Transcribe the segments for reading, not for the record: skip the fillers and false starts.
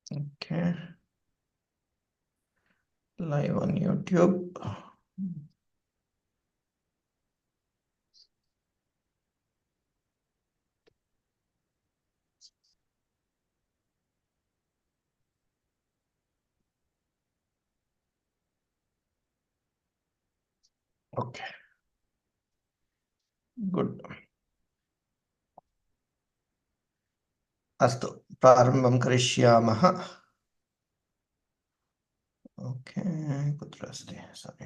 Okay. Live on YouTube. Okay. Good. अस्तु प्रारम्भं करिष्यामः. Okay कुत्र अस्ति सॉरी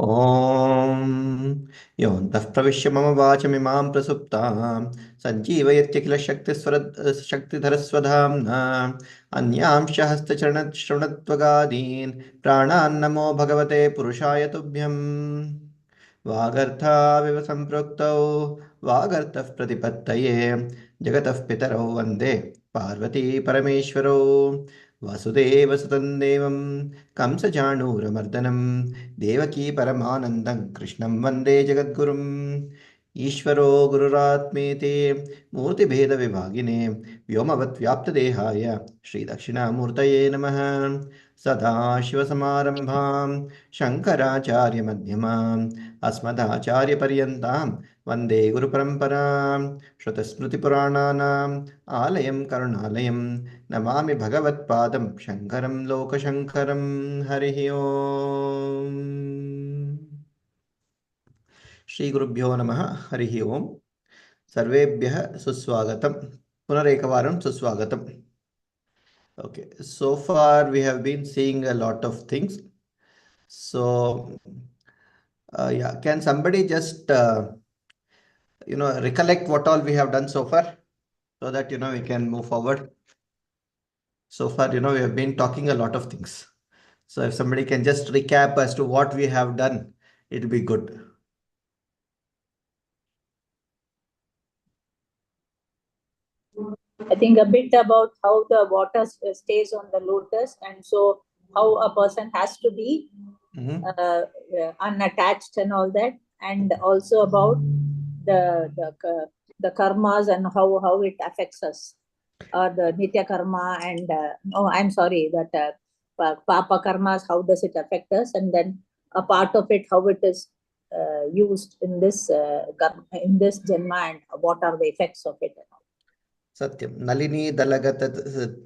ॐ योऽन्तः प्रविश्य मम वाचमिमां प्रसुप्तां सञ्जीवयत्य किल शक्तिधरस्वधाम्ना अन्यांश्च हस्तचरणश्रवणत्वगादीन् प्राणान्नमो भगवते पुरुषाय तुभ्यम् वागर्थाविव सम्पृक्तौ वागर्थः प्रतिपत्तये जगतः पितरौ वन्दे पार्वती परमेश्वरौ वसुदेवसुतं देवं कंसचाणूरमर्दनं देवकी परमानन्दं कृष्णं वन्दे जगद्गुरुम् ईश्वरो गुरुरात्मेति मूर्तिभेदविभागिने व्योमवद्व्याप्तदेहाय श्रीदक्षिणामूर्तये नमः सदाशिवसमारम्भां शङ्कराचार्यमध्यमाम् अस्मदाचार्यपर्यन्तां वन्दे गुरुपरम्परां श्रुतस्मृतिपुराणानाम् आलयं करुणालयं नमामि भगवत्पादं शङ्करं लोकशङ्करं हरिः ओम् श्रीगुरुभ्यो नमः हरिः ओम् सर्वेभ्यः सुस्वागतं पुनरेकवारं सुस्वागतम्. Okay, so far we have been seeing a lot of things. So yeah, can somebody just recollect what all we have done so far so that we can move forward? So far, we have been talking a lot of things. So if somebody can just recap as to what we have done, it'll be good. I think a bit about how the water stays on the lotus, and so how a person has to be unattached and all that, and also about the karmas and how it affects us, or the nitya karma and I'm sorry, that papa karmas, how does it affect us, and then a part of it, how it is used in this janma, and what are the effects of it. Satyam. Nalini Dalagat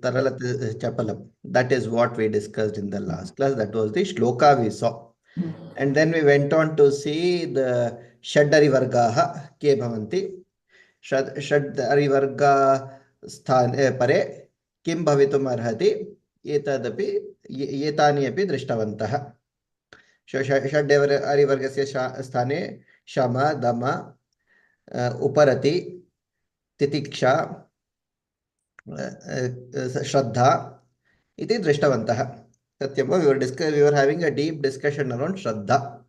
Taralat Chapalam. That is what we discussed in the last class. That was the shloka we saw. And then we went on to see the Shaddari Vargaha Ke Bhavanti. Shaddari Varga Sthane Pare Kim Bhavitum Arhati Etadapi Etani Api Drishtavantah. Shaddari Vargasya Sthane Shama Dama Uparati Titiksha Shraddha iti drishtavantah. Satyam, we were having a deep discussion around Shraddha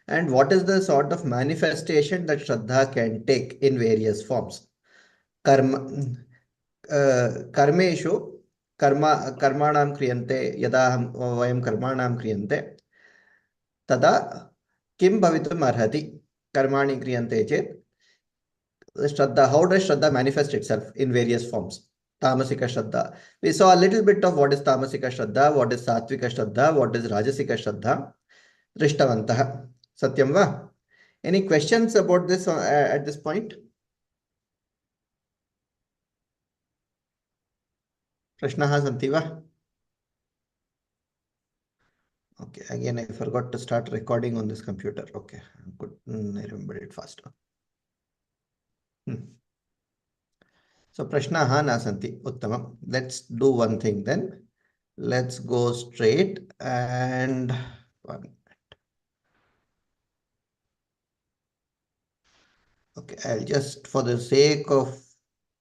and what is the sort of manifestation that Shraddha can take in various forms. Karmeshu karmanam kriyante yada vayam karmanam kriyante tada kim bhavitum arhati karmani kriyante chet Shraddha. How does Shraddha manifest itself in various forms? Tamasika Shraddha. We saw a little bit of what is Tamasika Shraddha, what is Satvika Shraddha, what is Rajasika Shraddha. Drishtavantaha. Satyam va? Any questions about this at this point? Prashnaha santi va? Okay, again I forgot to start recording on this computer. Okay, good. I remembered it faster. So Prashnaha nasanti. Uttamam. Let's do one thing then. Let's go straight and one. Okay, I'll just, for the sake of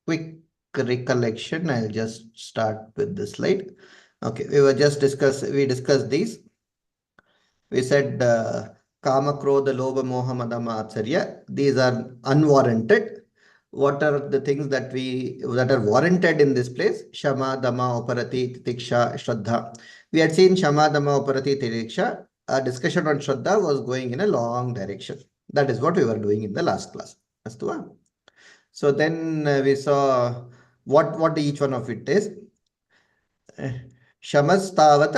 quick recollection, I'll just start with this slide. Okay, we discussed these. We said Kama, Krodha, Lobha, Moha, Mada, Matsarya. These are unwarranted. what are the things that are warranted in this place? Shama, Dama, Uparati, Titiksha, Shraddha. We had seen Shama, Dama, Uparati, Titiksha. Our discussion on Shraddha was going in a long direction. That is what we were doing in the last class. Astu va? So then we saw what each one of it is. शमस्तावत्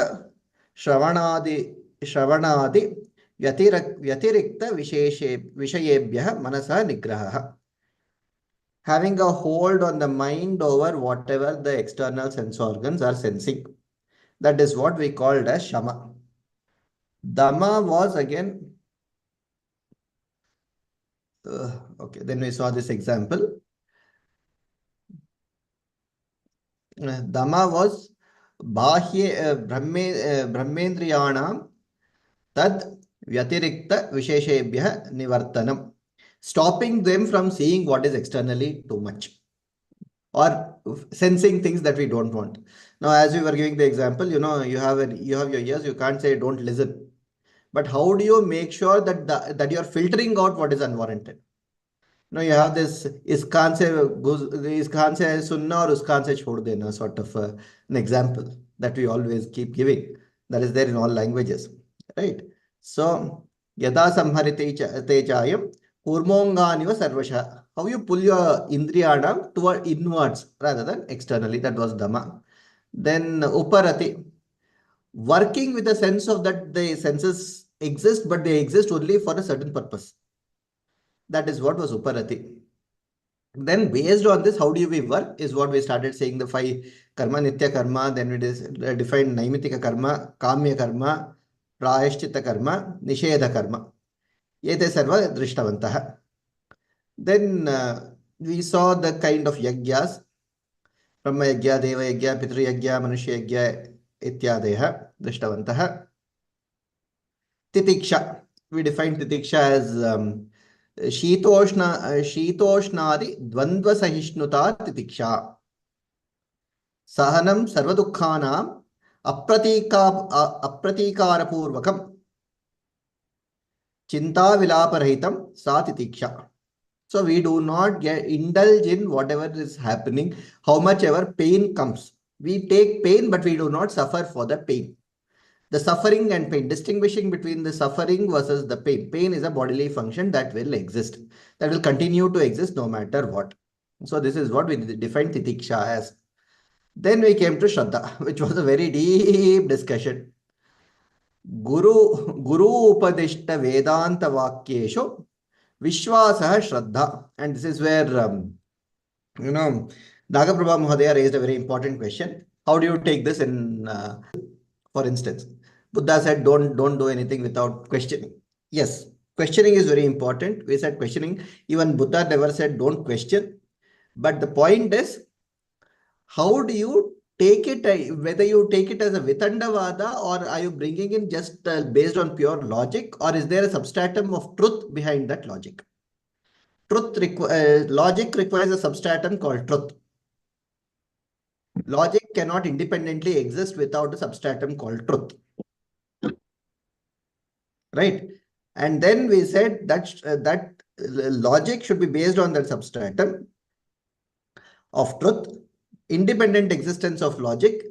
श्रवणादि श्रवणादि व्यतिरिक्त विषयेभ्यः मनसः निग्रहः. Having a hold on the mind over whatever the external sense organs are sensing. That is what we called as Shama. Dhamma was again, okay, then we saw this example. Dhamma was Bahye Brahmendriyanam Tad Vyatirikta Visheshebhya Nivartanam. Stopping them from seeing what is externally too much or sensing things that we don't want. Now, as we were giving the example, you have your ears, you can't say don't listen. But how do you make sure that you are filtering out what is unwarranted? Now you have this iskaan se sunna or uskaan se chhod dena sort of an example that we always keep giving. That is there in all languages, right? So yada samharite chayam kurmonganiva sarvasha. How you pull your indriyanam toward inwards rather than externally. That was dhamma. Then uparati, working with a sense of that the senses exist, but they exist only for a certain purpose. That is what was uparati. Then based on this, how do we work is what we started saying the 5 karma, nitya karma, then we defined naimitika karma, kamya karma, prayashchitta karma, nishedha karma. Yete sarva drishtavantaha. Then we saw the kind of yagyas, brahma yagya, deva yagya, pitru yagya, manushya yagya, ityadeha drishtavantaha. Titiksha, we defined titiksha as शीतोष्णादि द्वंद्व सहिष्णुता तितिक्षा. सहनम सर्वदुःखानां अप्रतीकारपूर्वकं चिंता विलापरहितं सा तितिक्षा. So we do not indulge in whatever is happening, how much ever pain comes. We take pain, but we do not suffer for the pain. The suffering and pain, distinguishing between the suffering versus the pain. Pain is a bodily function that will exist, that will continue to exist no matter what. So this is what we defined titiksha as. Then we came to Shraddha, which was a very deep discussion. Guru Upadishta Vedanta Vakyeshu Vishwasaha Shraddha. And this is where, Nagaprabha Mahadaya raised a very important question. How do you take this in, for instance? Buddha said, don't do anything without questioning. Yes, questioning is very important. We said questioning. Even Buddha never said don't question. But the point is, how do you take it, whether you take it as a Vitandavada or are you bringing in just based on pure logic, or is there a substratum of truth behind that logic? Logic requires a substratum called truth. Logic cannot independently exist without a substratum called truth. Right? And then we said that logic should be based on that substratum of truth. Independent existence of logic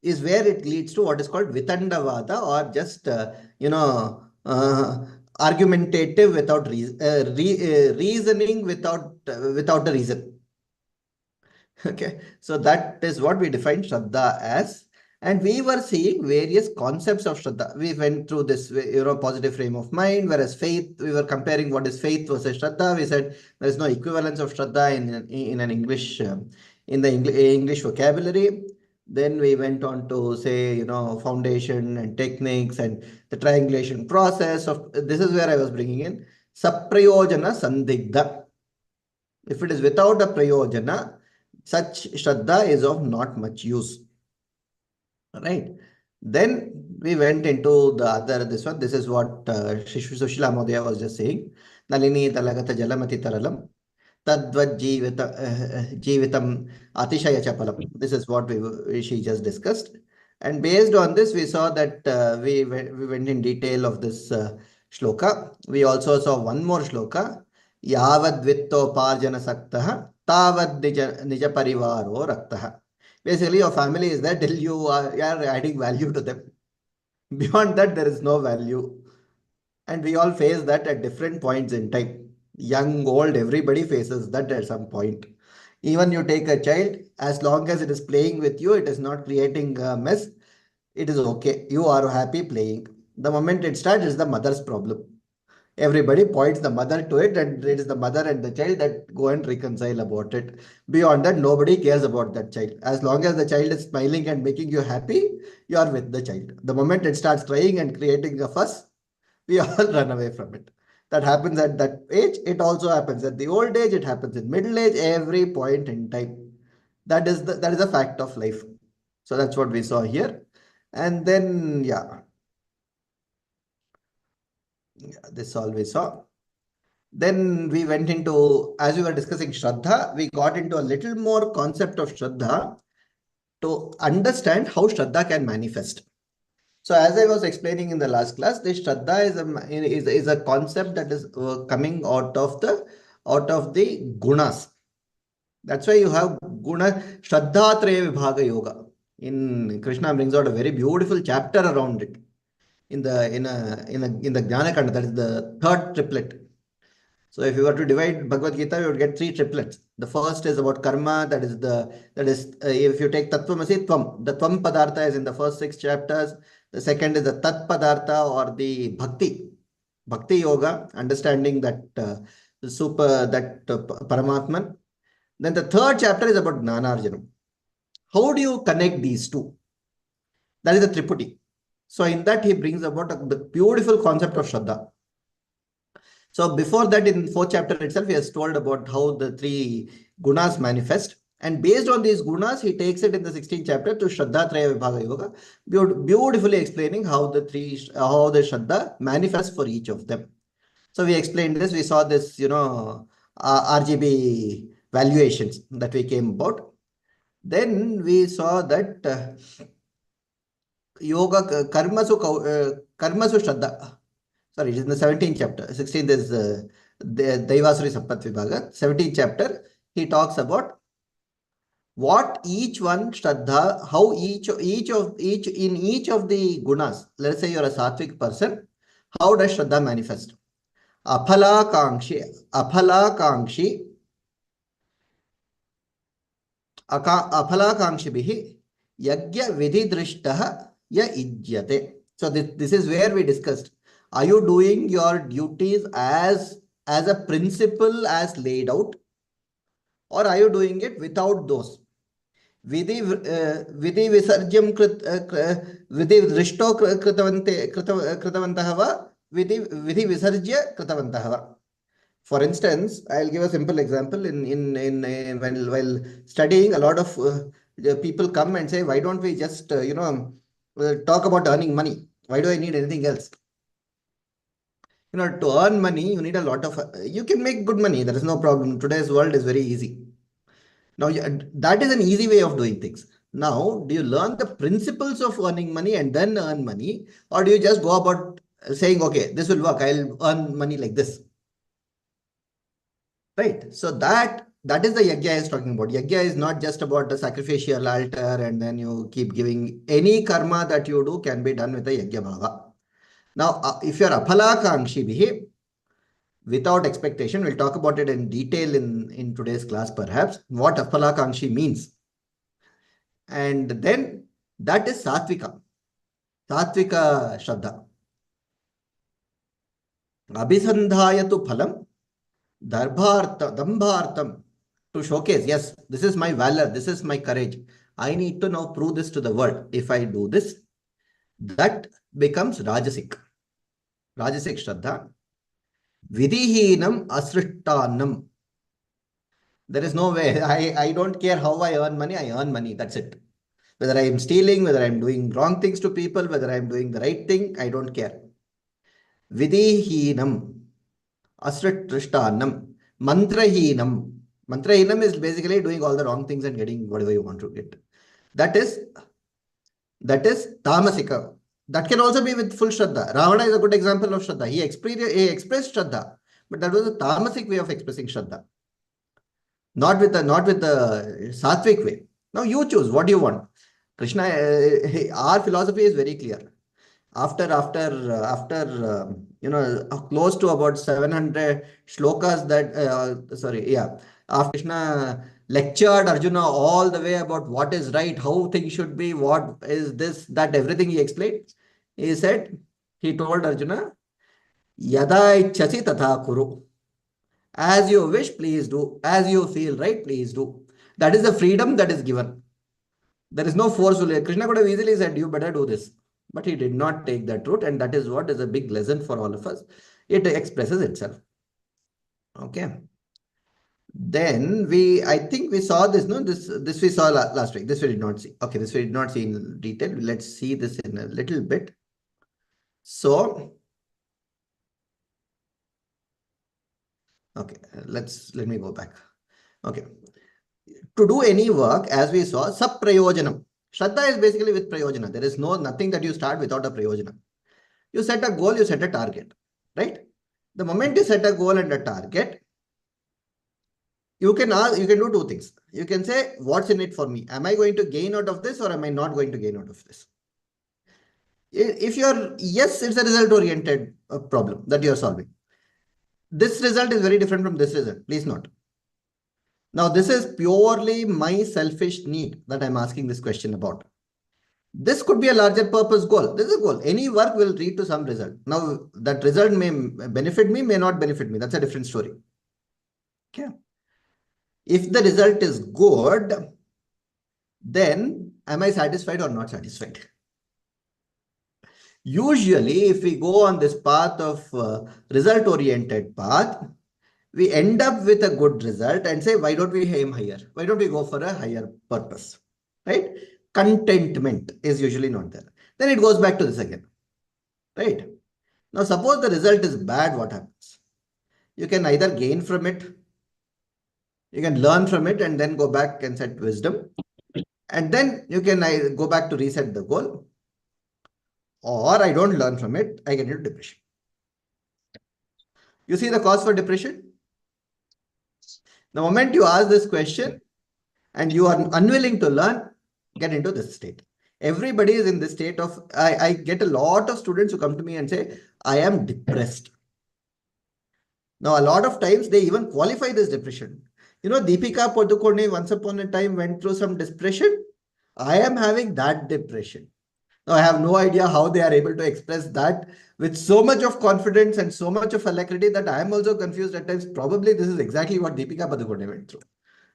is where it leads to what is called Vitandavada, or just, argumentative without reasoning without a reason. Okay, so that is what we defined Shraddha as. And we were seeing various concepts of Shraddha. We went through this, positive frame of mind, whereas faith, we were comparing what is faith versus Shraddha. We said there is no equivalence of Shraddha in an English, in the English vocabulary. Then we went on to say, foundation and techniques and the triangulation process of, this is where I was bringing in Saprayojana Sandigdha. If it is without a Prayojana, such Shraddha is of not much use. Right. Then we went into the other, this one. This is what Sushila Modaya was just saying. Nalini talagata jalamati taralam tadvad jivitam atishaya chapalam. This is what she just discussed. And based on this, we saw that we went in detail of this shloka. We also saw one more shloka. Yavad vittoparjana saktah, tavad nija parivaro raktah. Basically, your family is there till you are adding value to them. Beyond that, there is no value. And we all face that at different points in time. Young, old, everybody faces that at some point. Even you take a child, as long as it is playing with you, it is not creating a mess, it is okay. You are happy playing. The moment it starts, it's the mother's problem. Everybody points the mother to it, and it is the mother and the child that go and reconcile about it. Beyond that, nobody cares about that child. As long as the child is smiling and making you happy, you are with the child. The moment it starts crying and creating a fuss, we all run away from it. That happens at that age. It also happens at the old age. It happens in middle age. Every point in time. That is a fact of life. So that's what we saw here. And then this all we saw. Then we went into, as we were discussing Shraddha, we got into a little more concept of Shraddha to understand how Shraddha can manifest. So as I was explaining in the last class, this Shraddha is a concept that is coming out of the gunas. That's why you have guna Shraddha Traya Vibhaga Yoga. In Krishna brings out a very beautiful chapter around it. In the Jnana Kanda, that is the third triplet. So if you were to divide Bhagavad Gita, you would get three triplets. The first is about karma. That is if you take Tattvamasi Tvam, the Tvam Padartha is in the first 6 chapters. The second is the Tat Padartha or the Bhakti Yoga, understanding that Paramatman. Then the third chapter is about Gnanarjanam. How do you connect these two? That is the Triputi. So in that he brings about the beautiful concept of Shraddha. So before that, in 4th chapter itself, he has told about how the 3 gunas manifest. And based on these gunas, he takes it in the 16th chapter to Shraddha Traya Vibhaga Yoga, beautifully explaining how the Shraddha manifests for each of them. So we explained this. We saw this, RGB valuations that we came about. Then we saw that yoga karmasu Shraddha. Sorry, it is in the 17th chapter. 16th is the Daivasuri Sapat Vibhaga. 17th chapter, he talks about what each one Shraddha, how each of the gunas. Let's say you're a sattvic person. How does Shraddha manifest? Aphalakankshi Aphalakankshibhi Yagya Vidhi Ya Ijyate. So this is where we discussed. Are you doing your duties as a principle as laid out, or are you doing it without those? Vidhi visarjam vidhi rishto kritavantah va vidhi visarjya kritavantah va. For instance, I'll give a simple example. While studying, a lot of people come and say, why don't we just talk about earning money? Why do I need anything else? To earn money, you need a lot of, you can make good money. There is no problem. Today's world is very easy. Now, that is an easy way of doing things. Now, do you learn the principles of earning money and then earn money? Or do you just go about saying, okay, this will work. I'll earn money like this. Right. So that is the yajna I was talking about. Yajna is not just about the sacrificial altar and then you keep giving. Any karma that you do can be done with a yajna bhava. Now, if you're aphalakankshi, without expectation, we'll talk about it in detail in today's class, perhaps, what aphalakankshi means. And then that is Satvika Shraddha. Abhisandhayatu phalam dambhartam, to showcase, yes, this is my valor, this is my courage. I need to now prove this to the world. If I do this, that becomes Rajasic Shraddha. Vidhihinam asrishtanam. There is no way. I don't care how I earn money. That's it. Whether I am stealing, whether I am doing wrong things to people, whether I am doing the right thing, I don't care. Vidhihinam asrishtanam. Mantrahinam. Mantrahinam is basically doing all the wrong things and getting whatever you want to get. That is tamasika. That can also be with full Shraddha. Ravana is a good example of Shraddha. He expressed Shraddha, But that was a tamasic way of expressing Shraddha. Not with the sattvic way. Now you choose what you want. Krishna, our philosophy is very clear. After close to about 700 shlokas after Krishna lectured Arjuna all the way about what is right, how things should be, what is this, that, everything he explained. He told Arjuna, Yada ichchasi tatha kuru. As you wish, please do. As you feel right, please do. That is the freedom that is given. There is no forceful. Krishna could have easily said, you better do this. But he did not take that route. And that is what is a big lesson for all of us. It expresses itself. Okay. Then I think we saw this, no? This we saw last week. This we did not see. Okay, this we did not see in detail. Let's see this in a little bit. So, okay, let me go back. Okay. To do any work, as we saw, sab-prayojanam. Shraddha is basically with prayojana. There is nothing that you start without a prayojana. You set a goal, you set a target, right? The moment you set a goal and a target, you can do two things. You can say, what's in it for me? Am I going to gain out of this or am I not going to gain out of this? If yes, it's a result-oriented problem that you're solving. This result is very different from this result. Please note. Now, this is purely my selfish need that I'm asking this question about. This could be a larger purpose goal. This is a goal. Any work will lead to some result. Now, that result may benefit me, may not benefit me. That's a different story. Okay. If the result is good, then am I satisfied or not satisfied? Usually, if we go on this path of result-oriented path, we end up with a good result and say, why don't we aim higher? Why don't we go for a higher purpose? Right? Contentment is usually not there. Then it goes back to this again. Right? Now, suppose the result is bad, what happens? You can either gain from it, you can learn from it and then go back and set wisdom. And then you can go back to reset the goal. Or I don't learn from it, I get into depression. You see the cause for depression? The moment you ask this question and you are unwilling to learn, get into this state. Everybody is in this state of, I get a lot of students who come to me and say, I am depressed. Now, a lot of times they even qualify this depression. You know, Deepika Padukone once upon a time went through some depression. I am having that depression. Now, I have no idea how they are able to express that with so much of confidence and so much of alacrity that I am also confused at times. Probably this is exactly what Deepika Padukone went through.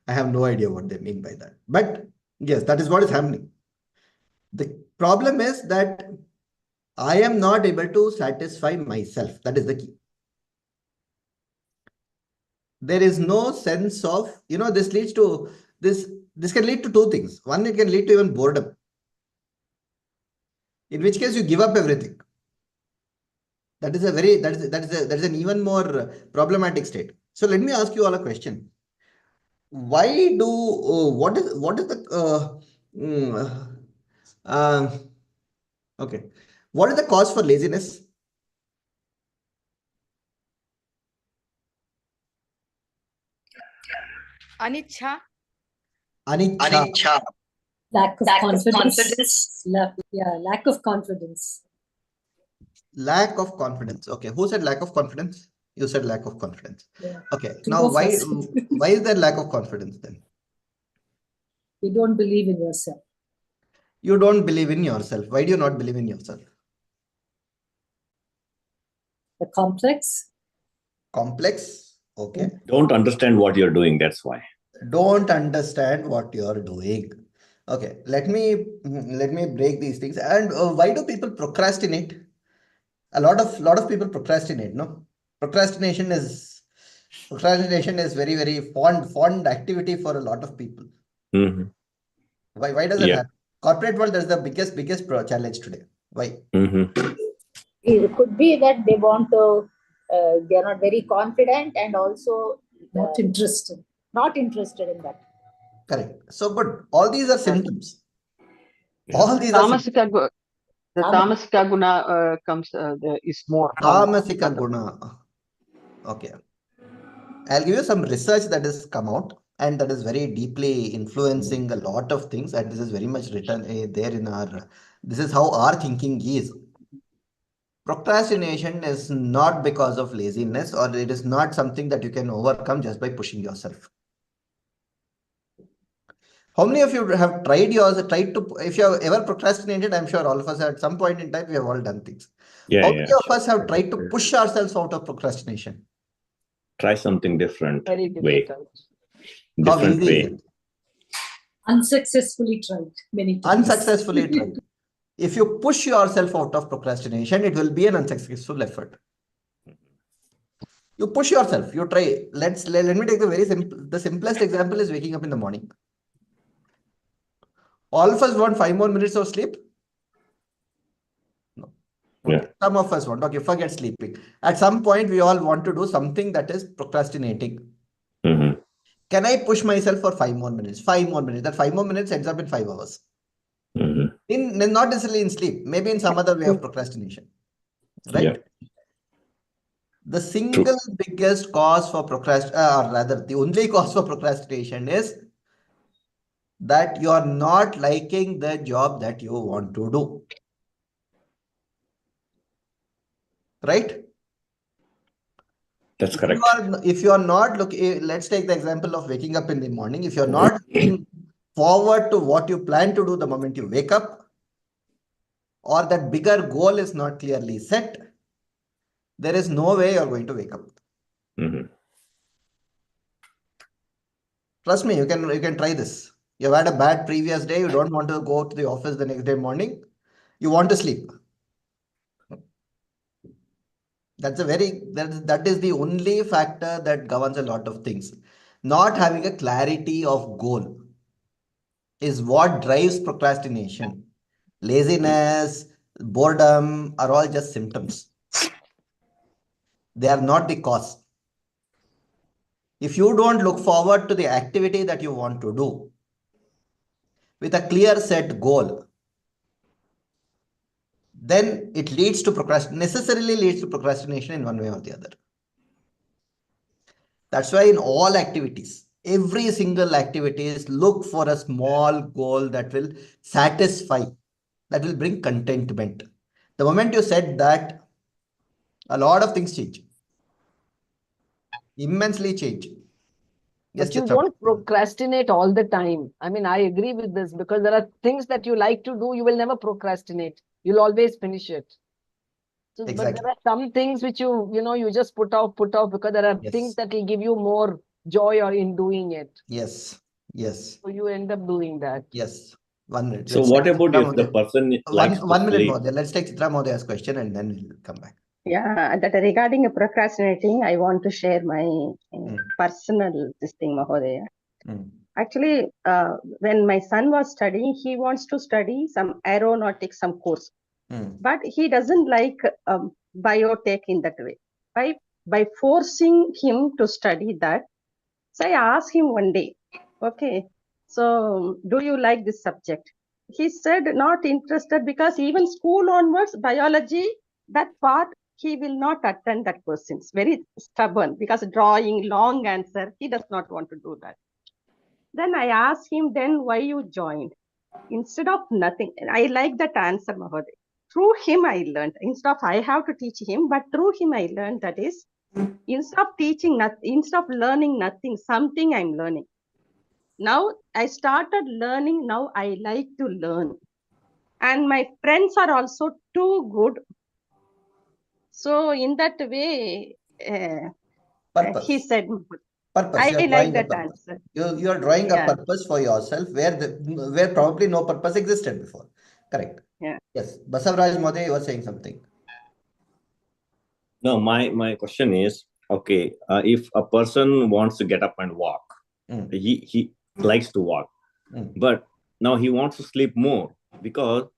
I have no idea what they mean by that. But yes, that is what is happening. The problem is that I am not able to satisfy myself. That is the key. There is no sense of, this leads to this can lead to two things. One, it can lead to even boredom. In which case you give up everything. That is an even more problematic state. So let me ask you all a question. What is the cause for laziness? Aniccha. Lack of confidence. Lack of confidence. Lack of confidence. Okay. Who said lack of confidence? You said lack of confidence. Yeah. Okay. Now, why is there lack of confidence then? You don't believe in yourself. You don't believe in yourself. Why do you not believe in yourself? The complex. Complex. Okay. Don't understand what you're doing. That's why. Don't understand what you're doing. Okay. Let me break these things. And why do people procrastinate? A lot of people procrastinate. No, procrastination is very, very fond activity for a lot of people. Mm-hmm. Why does it happen? Corporate world, that's the biggest challenge today. Why? Mm-hmm. It could be that they want to, they are not very confident and also not interested in that. Correct. So good. All these are symptoms. All these are symptoms. The tamasika guna is more. Tamasika guna. Okay. I'll give you some research that has come out and that is very deeply influencing a lot of things. And this is very much written there in our, this is how our thinking is. Procrastination is not because of laziness, or it is not something that you can overcome just by pushing yourself. How many of you have tried if you have ever procrastinated? I'm sure all of us at some point in time, we have all done things. Yeah, How yeah. many of us have tried to push ourselves out of procrastination? Try something different Very way. difficult. How Different easy is way. it? Unsuccessfully tried many times. Unsuccessfully tried. If you push yourself out of procrastination, it will be an unsuccessful effort. You push yourself, you try. Let me take the simplest example is waking up in the morning. All of us want 5 more minutes of sleep. No. Okay. Yeah. Some of us want. Okay, forget sleeping. At some point, we all want to do something that is procrastinating. Mm-hmm. Can I push myself for 5 more minutes? 5 more minutes. That 5 more minutes ends up in 5 hours. Mm-hmm. Not necessarily in sleep, maybe in some other way of procrastination. Right? Yeah. The single biggest cause for or rather, the only cause for procrastination is that you are not liking the job that you want to do. Right? That's correct. If you are not looking, let's take the example of waking up in the morning. If you're not looking forward to what you plan to do the moment you wake up, or that bigger goal is not clearly set, there is no way you're going to wake up. Mm-hmm. Trust me, you can try this. You've had a bad previous day, you don't want to go to the office the next day morning, you want to sleep. That is the only factor that governs a lot of things. Not having a clarity of goal is what drives procrastination. Laziness, boredom are all just symptoms. They are not the cause. If you don't look forward to the activity that you want to do with a clear set goal, then it necessarily leads to procrastination in one way or the other. That's why in all activities, every single activities, look for a small goal that will satisfy, that will bring contentment. The moment you said that, a lot of things change. Immensely change. Yes, But you Chitra. don't procrastinate all the time. I mean, I agree with this because there are things that you like to do, you will never procrastinate. You'll always finish it. So, but Exactly. there are some things which you just put off because there are Yes. things that will give you more joy or in doing it. Yes. Yes. So you end up doing that. Yes. 1 minute. So Let's what take about Chitra if the Mohdaya. person likes to 1 minute sleep? more. Let's take Chitra Mohdya's question and then we'll come back. Yeah, that regarding procrastinating, I want to share my personal this thing, Mahodaya. Actually, when my son was studying, he wants to study some aeronautics, some course, but he doesn't like biotech in that way. By forcing him to study that, so I asked him one day, okay, so do you like this subject? He said not interested because even school onwards, biology, that part, he will not attend that questions. Very stubborn because drawing long answer, he does not want to do that. Then I asked him, then why you joined? Instead of nothing. I like that answer, Mahodaya. Through him, I learned. Instead of I have to teach him, but through him, I learned that is, instead of learning nothing, something I'm learning. Now I started learning. Now I like to learn. And my friends are also too good. So in that way, he said, Purpose. I like that purpose. answer. You are drawing a purpose for yourself where probably no purpose existed before. Correct. Yeah. Yes. Basavaraj Mohdaya, you were saying something. No, my question is, okay, if a person wants to get up and walk, he likes to walk, but now he wants to sleep more because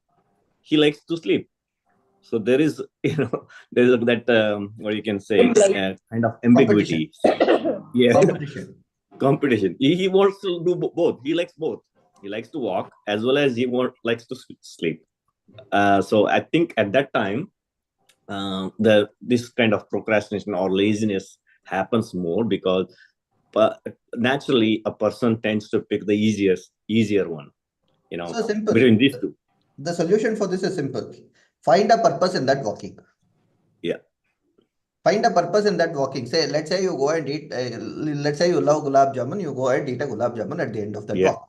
he likes to sleep. So there is, there's that what you can say, kind of ambiguity. Yeah, competition. He wants to do both. He likes both. He likes to walk as well as likes to sleep. So I think at that time, this kind of procrastination or laziness happens more because naturally a person tends to pick the easier one, So simple. between these two. The solution for this is simple. Find a purpose in that walking. Yeah. Find a purpose in that walking. Say, let's say you go and eat, let's say you love gulab jamun, you go and eat a gulab jamun at the end of that walk.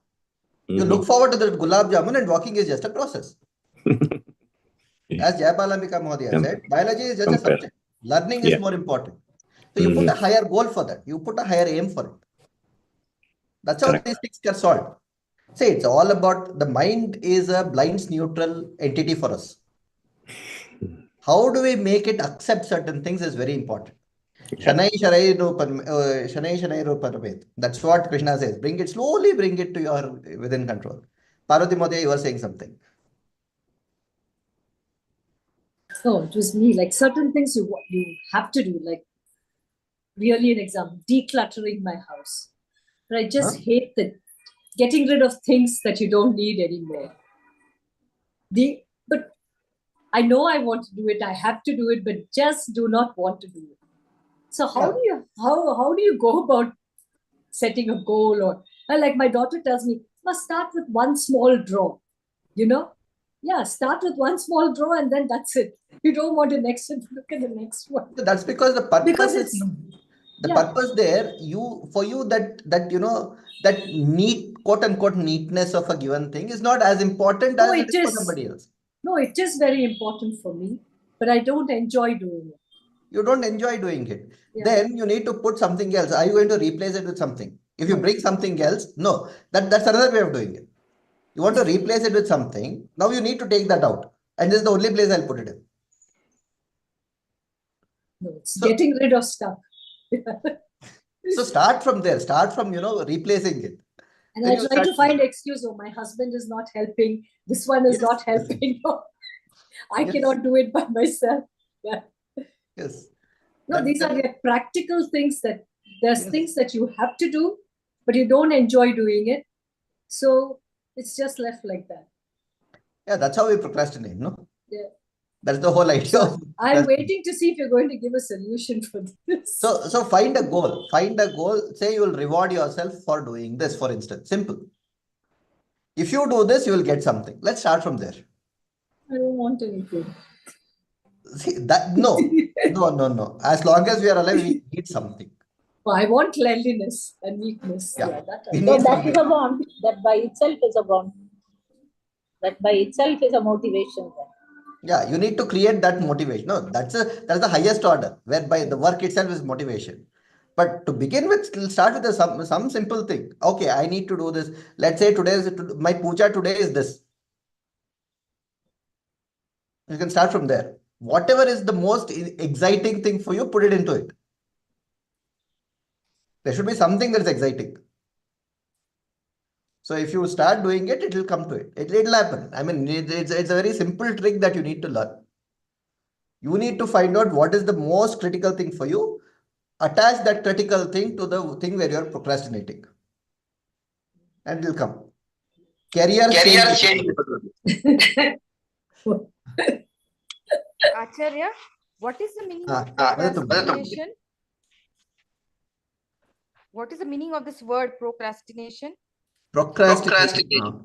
You look forward to the gulab jamun, and walking is just a process. As Jayapalamika Mohdya said, biology is just a subject. Learning is more important. So you put a higher goal for that. You put a higher aim for it. That's how these things get solved. See, it's all about the mind is a blinds neutral entity for us. How do we make it accept certain things is very important. Shanai Sharai Rupamet. That's what Krishna says. Bring it slowly, bring it to your within control. Parvati Mohdya, you were saying something. No, it was me. Like certain things you have to do, like really an example, decluttering my house. But I just hate that getting rid of things that you don't need anymore. But I know I want to do it. I have to do it, but just do not want to do it. So how do you go about setting a goal? Or like my daughter tells me, must start with one small drawer. Yeah, start with one small drawer and then that's it. You don't want to look at the next one. So that's because the purpose is purpose there. That neat, quote unquote, neatness of a given thing is not as important as it is for somebody else. No, it is very important for me, but I don't enjoy doing it. You don't enjoy doing it. Yeah. Then you need to put something else. Are you going to replace it with something? If you bring something else, no, that's another way of doing it. You want to replace it with something. Now you need to take that out. And this is the only place I'll put it in. No, it's getting rid of stuff. So start from there. Start from, replacing it. And I try to find excuse. Oh, my husband is not helping. This one is not helping. I cannot do it by myself. Yeah. Yes. No, these are practical things that there's things that you have to do, but you don't enjoy doing it. So it's just left like that. Yeah, that's how we procrastinate, no? Yeah. That's the whole idea. So I'm waiting to see if you're going to give a solution for this. So find a goal. Find a goal. Say you will reward yourself for doing this, for instance. Simple. If you do this, you will get something. Let's start from there. I don't want anything. See, no. As long as we are alive, we need something. Well, I want cleanliness and neatness. Yeah, that is a want. That by itself is a want. That by itself is a motivation. Yeah, you need to create that motivation. No, that's the highest order, whereby the work itself is motivation. But to begin with, start with some simple thing. Okay, I need to do this. Let's say my puja today is this. You can start from there. Whatever is the most exciting thing for you, put it into it. There should be something that's exciting. So if you start doing it, it will come to it. It'll happen. I mean, it's a very simple trick that you need to learn. You need to find out what is the most critical thing for you. Attach that critical thing to the thing where you're procrastinating. And it will come. Career change. Acharya, what is the meaning of procrastination? What is the meaning of this word procrastination? Procrastination.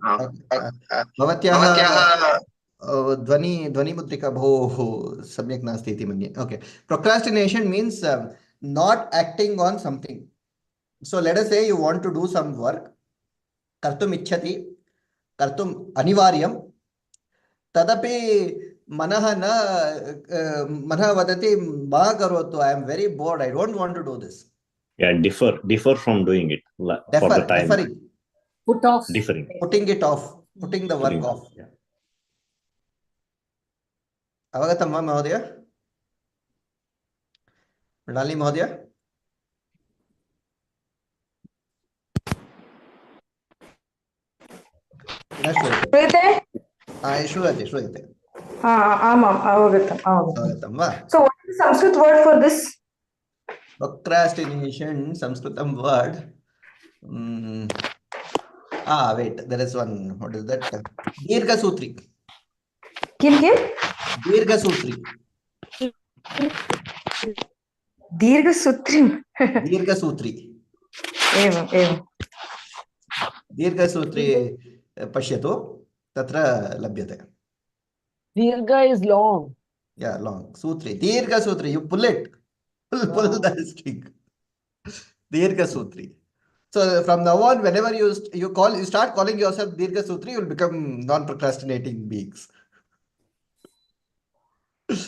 Bhavatyaha ध्वनिमुद्रिका बहु सम्यक् नास्ति इति मन्ये. Okay. Procrastination means not acting on something. So let us say you want to do some work. कर्तुम् इच्छति, कर्तुम् अनिवार्यं. तदपि मनः वदति मा करोतु. I am very bored. I don't want to do this. Yeah, differ from doing it for the time. Differing. Put off. Differing. Putting it off. Putting the work off. Yeah. अवगतं वा महोदय? मृणाली महोदय? श्रूयते. आमाम् अवगतं वा? So what is the Sanskrit word for this? Procrastination, Sanskritam word. Wait, there is one. What is that? Dirgha Sutri. Kim? Dirgha Sutri. Dirghasutri. Dirghasutri. Evam. Dirghasutri Pashyatu. Tatra labhyate. Dirgha is long. Yeah, long. Sutri. Dirghasutri. You pull it. Pull the string. Dirghasutri. So from now on, whenever you start calling yourself Dirghasutri, you will become non-procrastinating beings.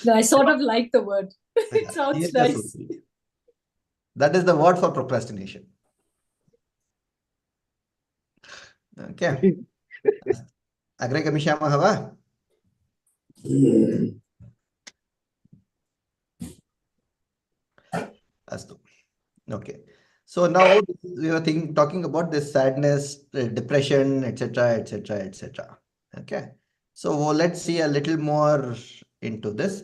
No, I sort of like the word. It sounds nice. That is the word for procrastination. Okay. Agre Kamishama Hava? Astu. Okay. So now we were talking about this sadness, depression, etc., etc., etc. Okay. So let's see a little more into this.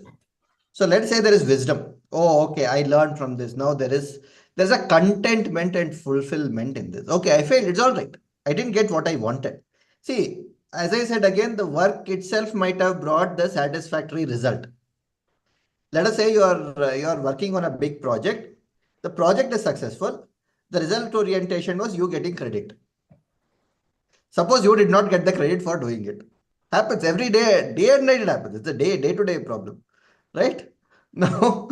So let's say there is wisdom. Oh, okay, I learned from this. Now there's a contentment and fulfillment in this. Okay, I failed. It's all right. I didn't get what I wanted. See, as I said again, the work itself might have brought the satisfactory result. Let us say you are working on a big project. The project is successful. The result orientation was you getting credit. Suppose you did not get the credit for doing it. Happens every day, day and night it happens. It's a day-to-day problem, right? Now,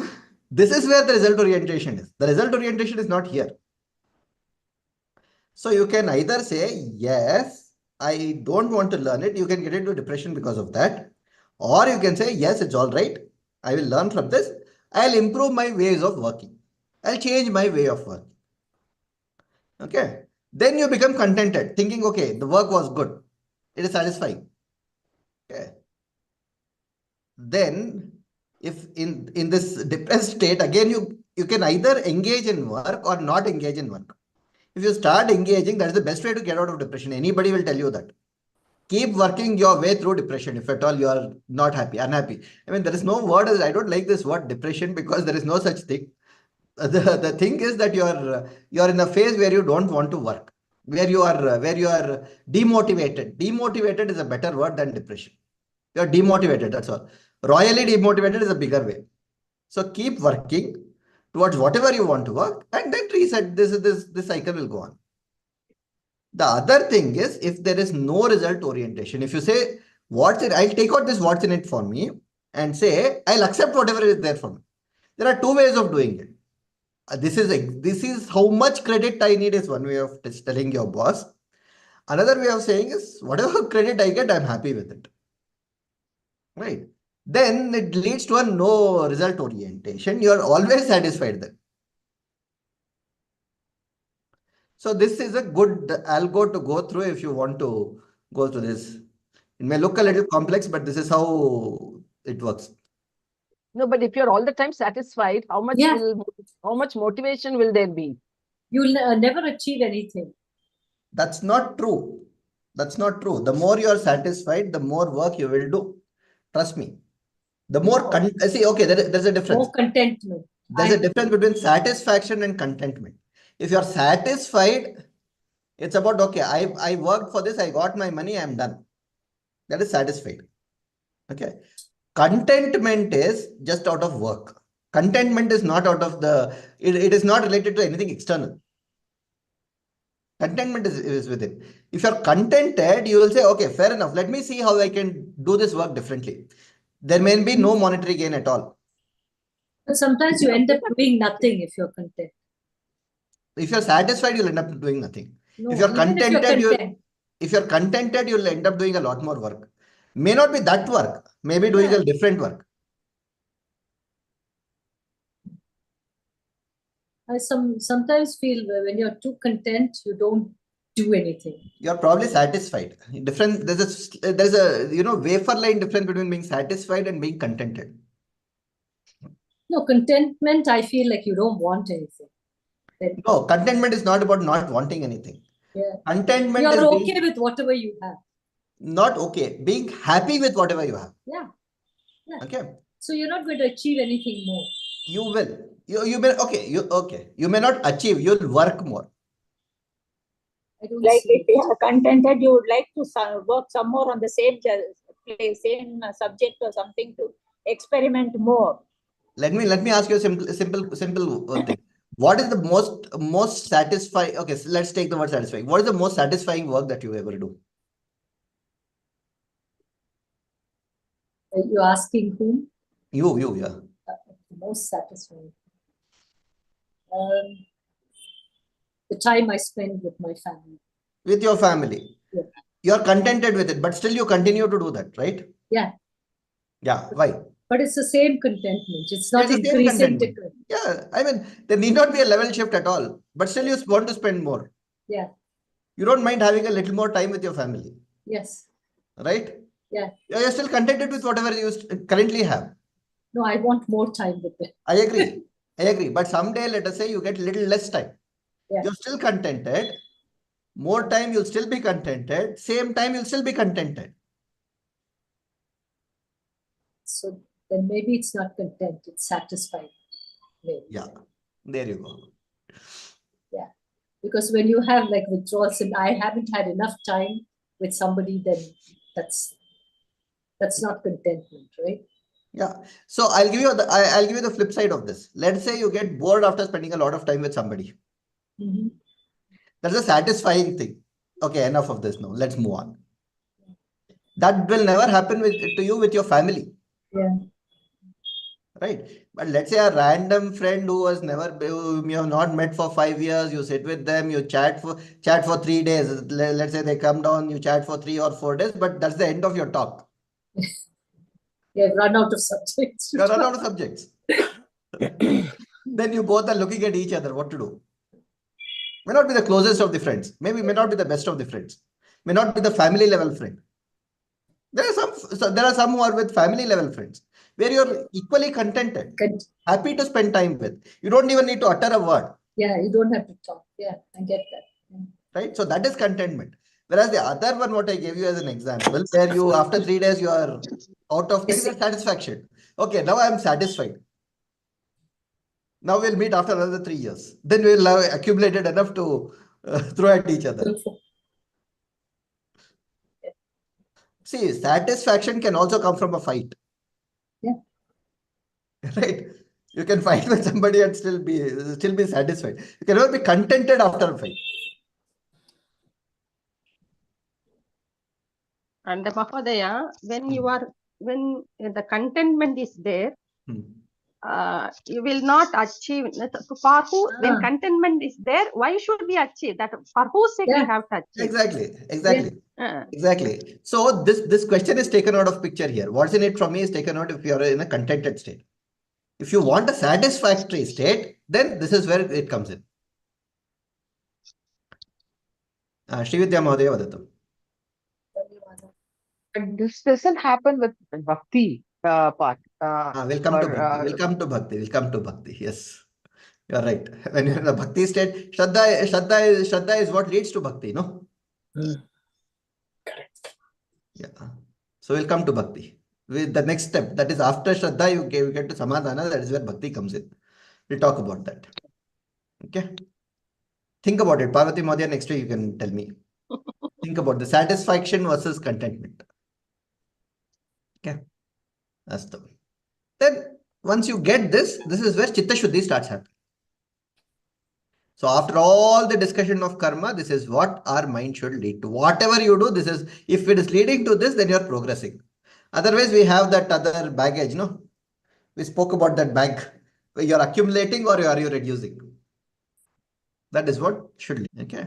this is where the result orientation is. The result orientation is not here. So you can either say, yes, I don't want to learn it. You can get into depression because of that. Or you can say, yes, it's all right. I will learn from this. I'll improve my ways of working. I'll change my way of working. Okay. Then you become contented, thinking, okay, the work was good. It is satisfying. Okay. Then, if in this depressed state, again, you can either engage in work or not engage in work. If you start engaging, that is the best way to get out of depression. Anybody will tell you that. Keep working your way through depression if at all you are not happy, unhappy. I mean, there is no word, I don't like this word depression because there is no such thing. The thing is that you are in a phase where you don't want to work, where you are demotivated. Demotivated is a better word than depression. You are demotivated, that's all. Royally demotivated is a bigger way. So keep working towards whatever you want to work and then reset. This cycle will go on. The other thing is, if there is no result orientation, if you say, what's it, I'll take out this what's in it for me and say, I'll accept whatever is there for me. There are two ways of doing it. This is how much credit I need is one way of telling your boss. Another way of saying is, whatever credit I get, I'm happy with it. Right? Then it leads to a no result orientation. You are always satisfied then. So this is a good algo to go through if you want to go through this. It may look a little complex, but this is how it works. No, but if you're all the time satisfied, how much motivation will there be? You'll never achieve anything. That's not true. That's not true. The more you are satisfied, the more work you will do. Trust me. The more see, okay, there's a difference. More contentment. There's a difference between satisfaction and contentment. If you're satisfied, it's about, okay, I worked for this, I got my money, I'm done. That is satisfied. Okay. Contentment is just out of work. Contentment is not out of it is not related to anything external. Contentment is within. If you're contented, you will say, okay, fair enough. Let me see how I can do this work differently. There may be no monetary gain at all. But sometimes you end up doing nothing if you're content. If you're satisfied, you'll end up doing nothing. No, if you're contented, if you're content. You'll end up doing a lot more work. May not be that work, maybe doing a different work. I sometimes feel when you're too content, you don't do anything. You're probably satisfied. There's a wafer line difference between being satisfied and being contented. No, contentment, I feel like you don't want anything. No, contentment is not about not wanting anything. Yeah. Contentment you're okay with whatever you have. Not okay. Being happy with whatever you have. Yeah. Okay. So you're not going to achieve anything more. You will. You may You may not achieve. You'll work more. Like if you are contented, you would like to work some more on the same subject or something to experiment more. Let me ask you a simple thing. What is the most satisfying? Okay, so let's take the word satisfying. What is the most satisfying work that you ever do? Are you asking whom? You, yeah. The most satisfying. The time I spend with my family. With your family. Yeah. You're contented with it, but still you continue to do that, right? Yeah. Yeah. Why? But it's the same contentment. It's not increasing. Yeah. I mean, there need not be a level shift at all, but still you want to spend more. Yeah. You don't mind having a little more time with your family. Yes. Right? Yeah. You're still contented with whatever you currently have. No, I want more time with them. I agree. But someday, let us say you get a little less time. Yeah. You're still contented. More time, you'll still be contented. Same time, you'll still be contented. So then maybe it's not content, it's satisfied. Maybe. Yeah, there you go. Yeah, because when you have like withdrawals and I haven't had enough time with somebody, then that's not contentment, right? Yeah. So I'll give you the flip side of this. Let's say you get bored after spending a lot of time with somebody. Mm-hmm. That's a satisfying thing. Okay, enough of this now. Let's move on. That will never happen to you with your family. Yeah. Right. But let's say a random friend who you have not met for 5 years, you sit with them, you chat for 3 days. Let's say they come down, you chat for 3 or 4 days, but that's the end of your talk. Yeah, run out of subjects. You run out of subjects. Then you both are looking at each other, what to do. May not be the closest of the friends. Maybe may not be the best of the friends. May not be the family level friend. There are some who are with family level friends where you're equally contented, happy to spend time with. You don't even need to utter a word. Yeah, you don't have to talk. Yeah, I get that. Yeah. Right? So that is contentment. Whereas the other one, what I gave you as an example, where you after 3 days you are out of things, that's satisfaction. Okay, now I'm satisfied. Now we'll meet after another 3 years. Then we'll have accumulated enough to throw at each other. See, satisfaction can also come from a fight. Yeah. Right? You can fight with somebody and still be satisfied. You cannot be contented after a fight. And Mahodaya, when the contentment is there, you will not achieve. For who, when contentment is there, why should we achieve that? For whose sake we have to achieve? Exactly. So this question is taken out of picture here. What's in it from me is taken out if you are in a contented state. If you want a satisfactory state, then this is where it comes in. Srividya Mahadeva Vadatam. But this doesn't happen with bhakti part. We'll come to bhakti. Yes, you're right. When you're in the bhakti state, Shraddha is what leads to bhakti, no? Correct. Yeah. So we'll come to bhakti. With the next step, that is after Shraddha, you get to Samadhana, that is where bhakti comes in. We'll talk about that. Okay. Think about it. Parvati Madhya, next week you can tell me. Think about the satisfaction versus contentment. Okay. That's the one. Then once you get this is where Chitta Shuddhi starts happening. So after all the discussion of karma, this is what our mind should lead to. Whatever you do, if it is leading to this, then you're progressing. Otherwise, we have that other baggage, no? We spoke about that bag. You're accumulating or are you reducing? That is what should lead. Okay.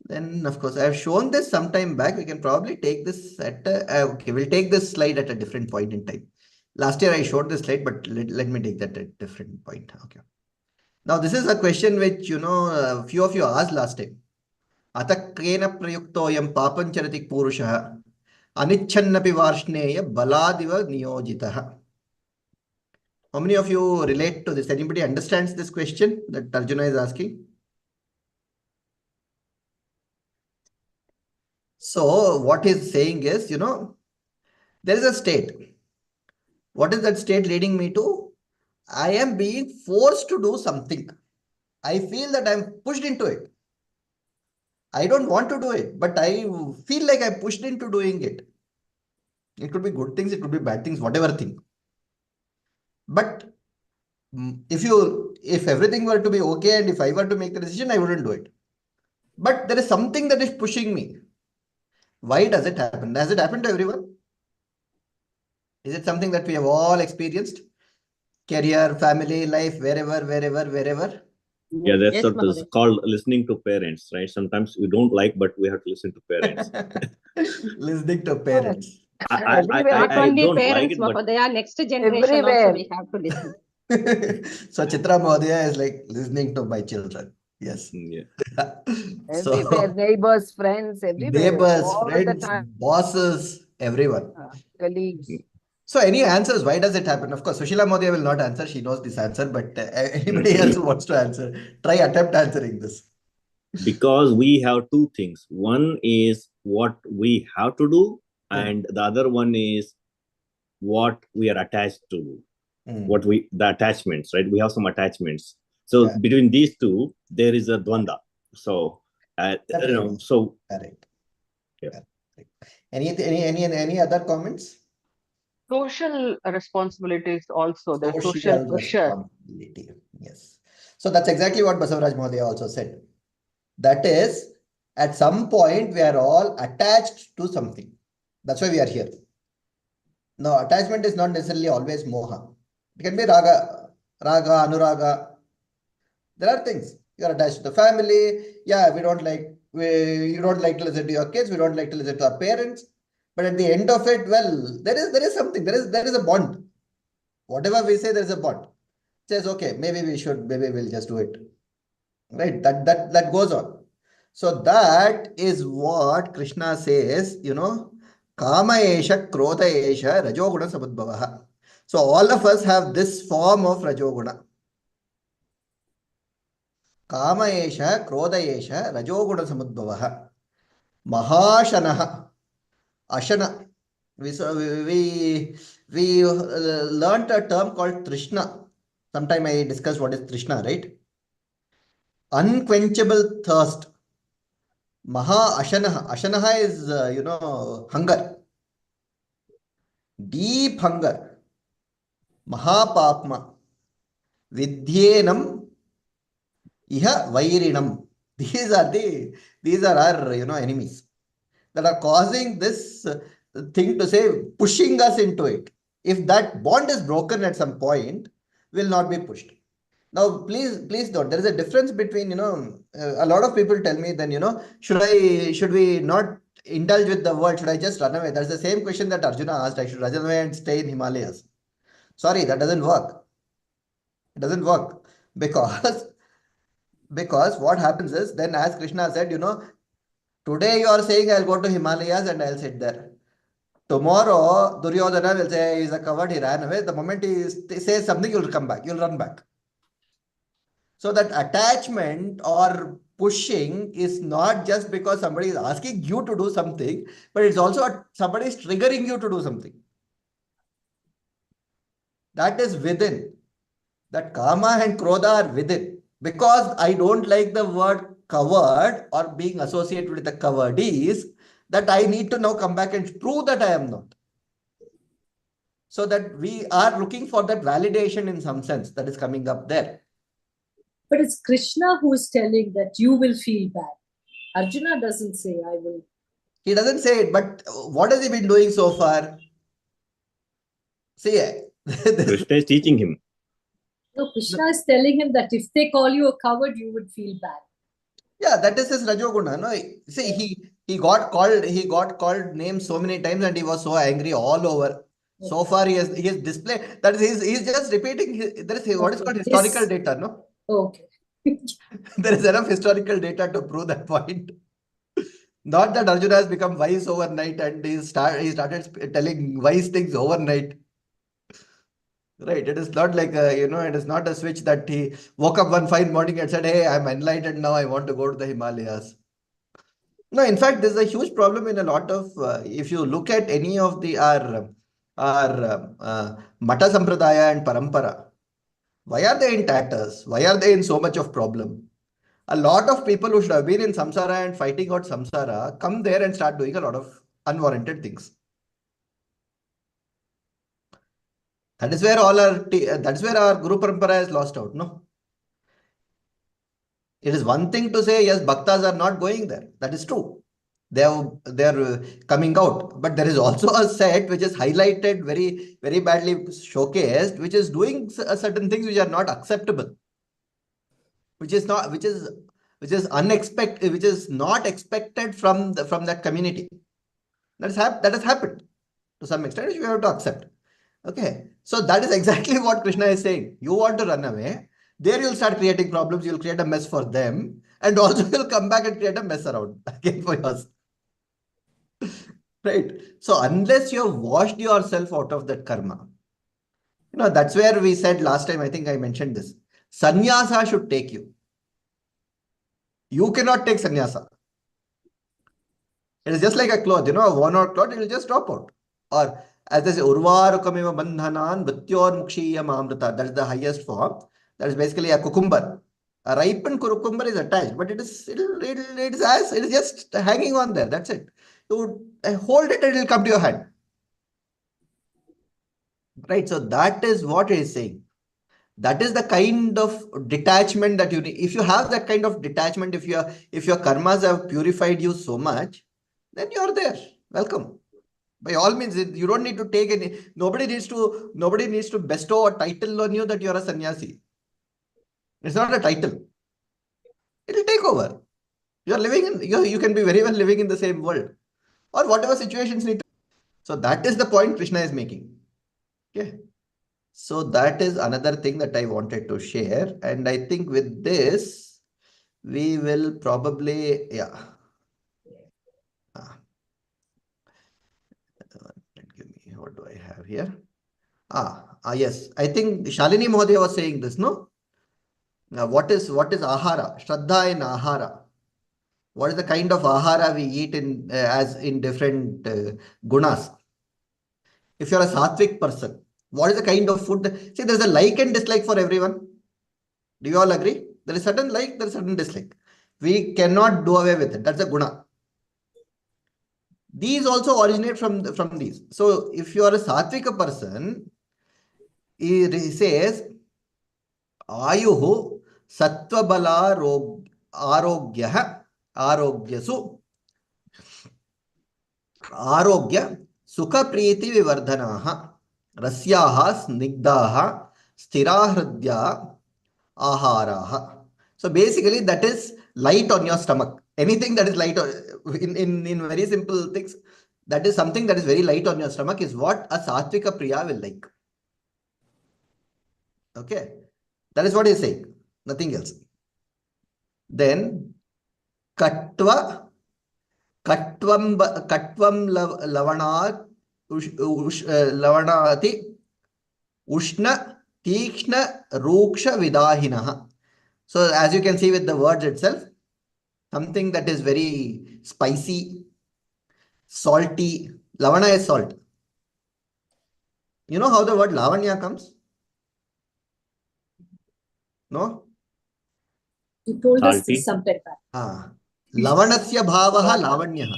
Then, of course, I have shown this some time back. We can probably take this okay, we'll take this slide at a different point in time. Last year I showed this slide, but let me take that at a different point. Okay. Now, this is a question which, a few of you asked last time. Atakena prayuktoyam papam charati purushaha anichannapi varshneya baladiva niyojitaha. How many of you relate to this? Anybody understands this question that Arjuna is asking? So what he's saying is, there is a state. What is that state leading me to? I am being forced to do something. I feel that I'm pushed into it. I don't want to do it, but I feel like I'm pushed into doing it. It could be good things, it could be bad things, whatever thing. But if everything were to be okay and if I were to make the decision, I wouldn't do it. But there is something that is pushing me. Why does it happen? Does it happen to everyone? Is it something that we have all experienced? Career, family, life, wherever. Yeah, that's Yes, what is Mahoday. called listening to parents, right? Sometimes we don't like, but we have to listen to parents. Listening to parents. Not I only don't like parents, it, but Mahodaya, next generation also Everywhere. we have to listen. So Chitra Mahodaya is like listening to my children. Yes. yeah. Everywhere. So Neighbors, friends, everywhere. neighbors, All the friends, time. bosses, everyone. Colleagues. So any answers? Why does it happen? Of course, Sushila Mahodaya will not answer. She knows this answer. But anybody else who wants to answer, attempt answering this. Because we have two things. One is what we have to do, and the other one is what we are attached to. The attachments, right? We have some attachments. So between these two, there is a dvanda. So Correct. Yeah. Any other comments? Social responsibilities also, the social pressure. Responsibility. Yes. So that's exactly what Basavaraj Mahodaya also said. That is, at some point, we are all attached to something. That's why we are here. Now, attachment is not necessarily always moha. It can be raga, anuraga. There are things. You are attached to the family. Yeah, you don't like to listen to your kids. We don't like to listen to our parents. But at the end of it, well, there is something. There is a bond. Whatever we say, there is a bond. It says, okay, maybe we'll just do it. Right? That goes on. So that is what Krishna says, Kama esha, Krodha esha, Rajoguna Samudbhavaha. So all of us have this form of Rajoguna. Kama esha, Krodha esha, Rajoguna Samudbhavaha. Mahashanaha. Ashana. We learnt a term called Trishna. Sometime I discussed what is Trishna, right? Unquenchable thirst. Maha Ashanaha. Ashanaha is, hunger. Deep hunger. Mahapapma. Vidyenam. Iha Vairinam. These are our, enemies that are causing this thing to say, pushing us into it. If that bond is broken at some point, will not be pushed. Now, please note, there is a difference between, a lot of people tell me then, should we not indulge with the world? Should I just run away? That's the same question that Arjuna asked. I should run away and stay in Himalayas. Sorry, that doesn't work. It doesn't work because what happens is then, as Krishna said, today you are saying I'll go to Himalayas and I'll sit there. Tomorrow, Duryodhana will say he's a coward, he ran away. The moment he says something, you'll come back. You'll run back. So that attachment or pushing is not just because somebody is asking you to do something, but it's also somebody is triggering you to do something. That is within. That Kama and Krodha are within. Because I don't like the word coward or being associated with the cowardice, that I need to now come back and prove that I am not. So that we are looking for that validation in some sense that is coming up there. But it's Krishna who is telling that you will feel bad. Arjuna doesn't say, I will. He doesn't say it, but what has he been doing so far? See, Krishna is teaching him. No, Krishna is telling him that if they call you a coward, you would feel bad. Yeah, that is his Rajoguna. No, see, he got called names so many times and he was so angry all over. Okay. So far, he has displayed that he's just repeating. There is what is called historical data. No. Okay. There is enough historical data to prove that point. Not that Arjuna has become wise overnight and he started telling wise things overnight. Right. It is not like, it is not a switch that he woke up one fine morning and said, hey, I'm enlightened now. I want to go to the Himalayas. No, in fact, there's a huge problem in a lot of, if you look at any of our Mata Sampradaya and Parampara, why are they in tatters? Why are they in so much of problem? A lot of people who should have been in samsara and fighting out samsara come there and start doing a lot of unwarranted things. That is where all our that's where our Guru Parampara is lost out. No. It is one thing to say, yes, bhaktas are not going there. That is true. They're coming out. But there is also a set which is highlighted, very, very badly showcased, which is doing certain things which are not acceptable. Which is unexpected, which is not expected from that community. That has happened to some extent, which we have to accept. Okay. So that is exactly what Krishna is saying. You want to run away. There you'll start creating problems. You'll create a mess for them. And also you'll come back and create a mess around again for yours. Right. So unless you have washed yourself out of that karma, that's where we said last time, I think I mentioned this. Sannyasa should take you. You cannot take sannyasa. It is just like a cloth, a worn-out cloth, it will just drop out. Or as they say, Urvarukameva bandhanan mrityor mukshiyam amrita. That is the highest form. That is basically a cucumber. A ripened cucumber is attached, but it is just hanging on there. That's it. You hold it and it will come to your hand. Right. So that is what it is saying. That is the kind of detachment that you need. If you have that kind of detachment, if your karmas have purified you so much, then you are there. Welcome. By all means, you don't need to take any. Nobody needs to bestow a title on you that you are a sannyasi. It's not a title. It will take over. You are living in. You can be very well living in the same world, or whatever situations need. So that is the point Krishna is making. Okay. So that is another thing that I wanted to share. And I think with this, we will probably, give me, what do I have here? Yes. I think Shalini Mohdaya was saying this, no? Now, what is ahara? Shraddha in ahara. What is the kind of ahara we eat as in different gunas? If you're a sattvic person, what is the kind of food? See, there's a like and dislike for everyone. Do you all agree? There is certain like, there is certain dislike. We cannot do away with it. That's a guna. These also originate from these. So if you are a sattvika person, he says, Ayuhu sattva bala arogyasu arogya sukha priti vivardhanaha rasyaha snigdaha sthirahridya aharaha. So basically that is light on your stomach. Anything that is light in very simple things, that is something that is very light on your stomach is what a sattvika priya will like. Okay. That is what he is saying. Nothing else. Then katvam lavanati ushna tikshna ruksha vidahinaha. So as you can see with the words itself, something that is very spicy, salty. Lavana is salt. You know how the word lavanya comes? No? You told us Salty. this sometime back. Lavanasya bhavaha lavanyaha.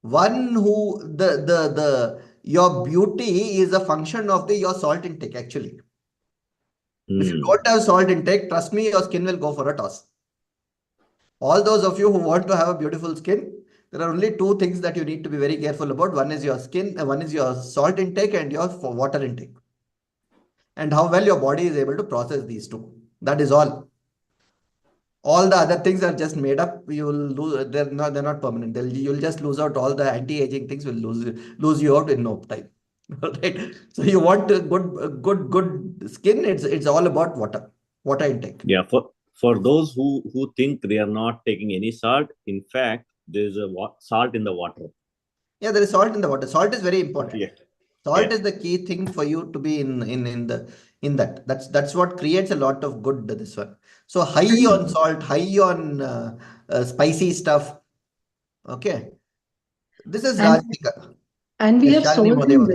One who your beauty is a function of your salt intake actually. If you don't have salt intake, trust me, your skin will go for a toss. All those of you who want to have a beautiful skin, there are only two things that you need to be very careful about. One is your skin, one is your salt intake and your water intake. And how well your body is able to process these two. That is all. All the other things are just made up. You will lose. They're not permanent. You'll just lose out. All the anti-aging things will lose you out in no time. Right. So you want a good skin. It's all about water intake. Yeah. For those who think they are not taking any salt, in fact, there is a salt in the water. Yeah, there is salt in the water. Salt is very important. Yeah. Salt is the key thing for you to be in that. That's what creates a lot of good. This one. So high on salt, high on spicy stuff. Okay. This is Rajnika. And we have salt in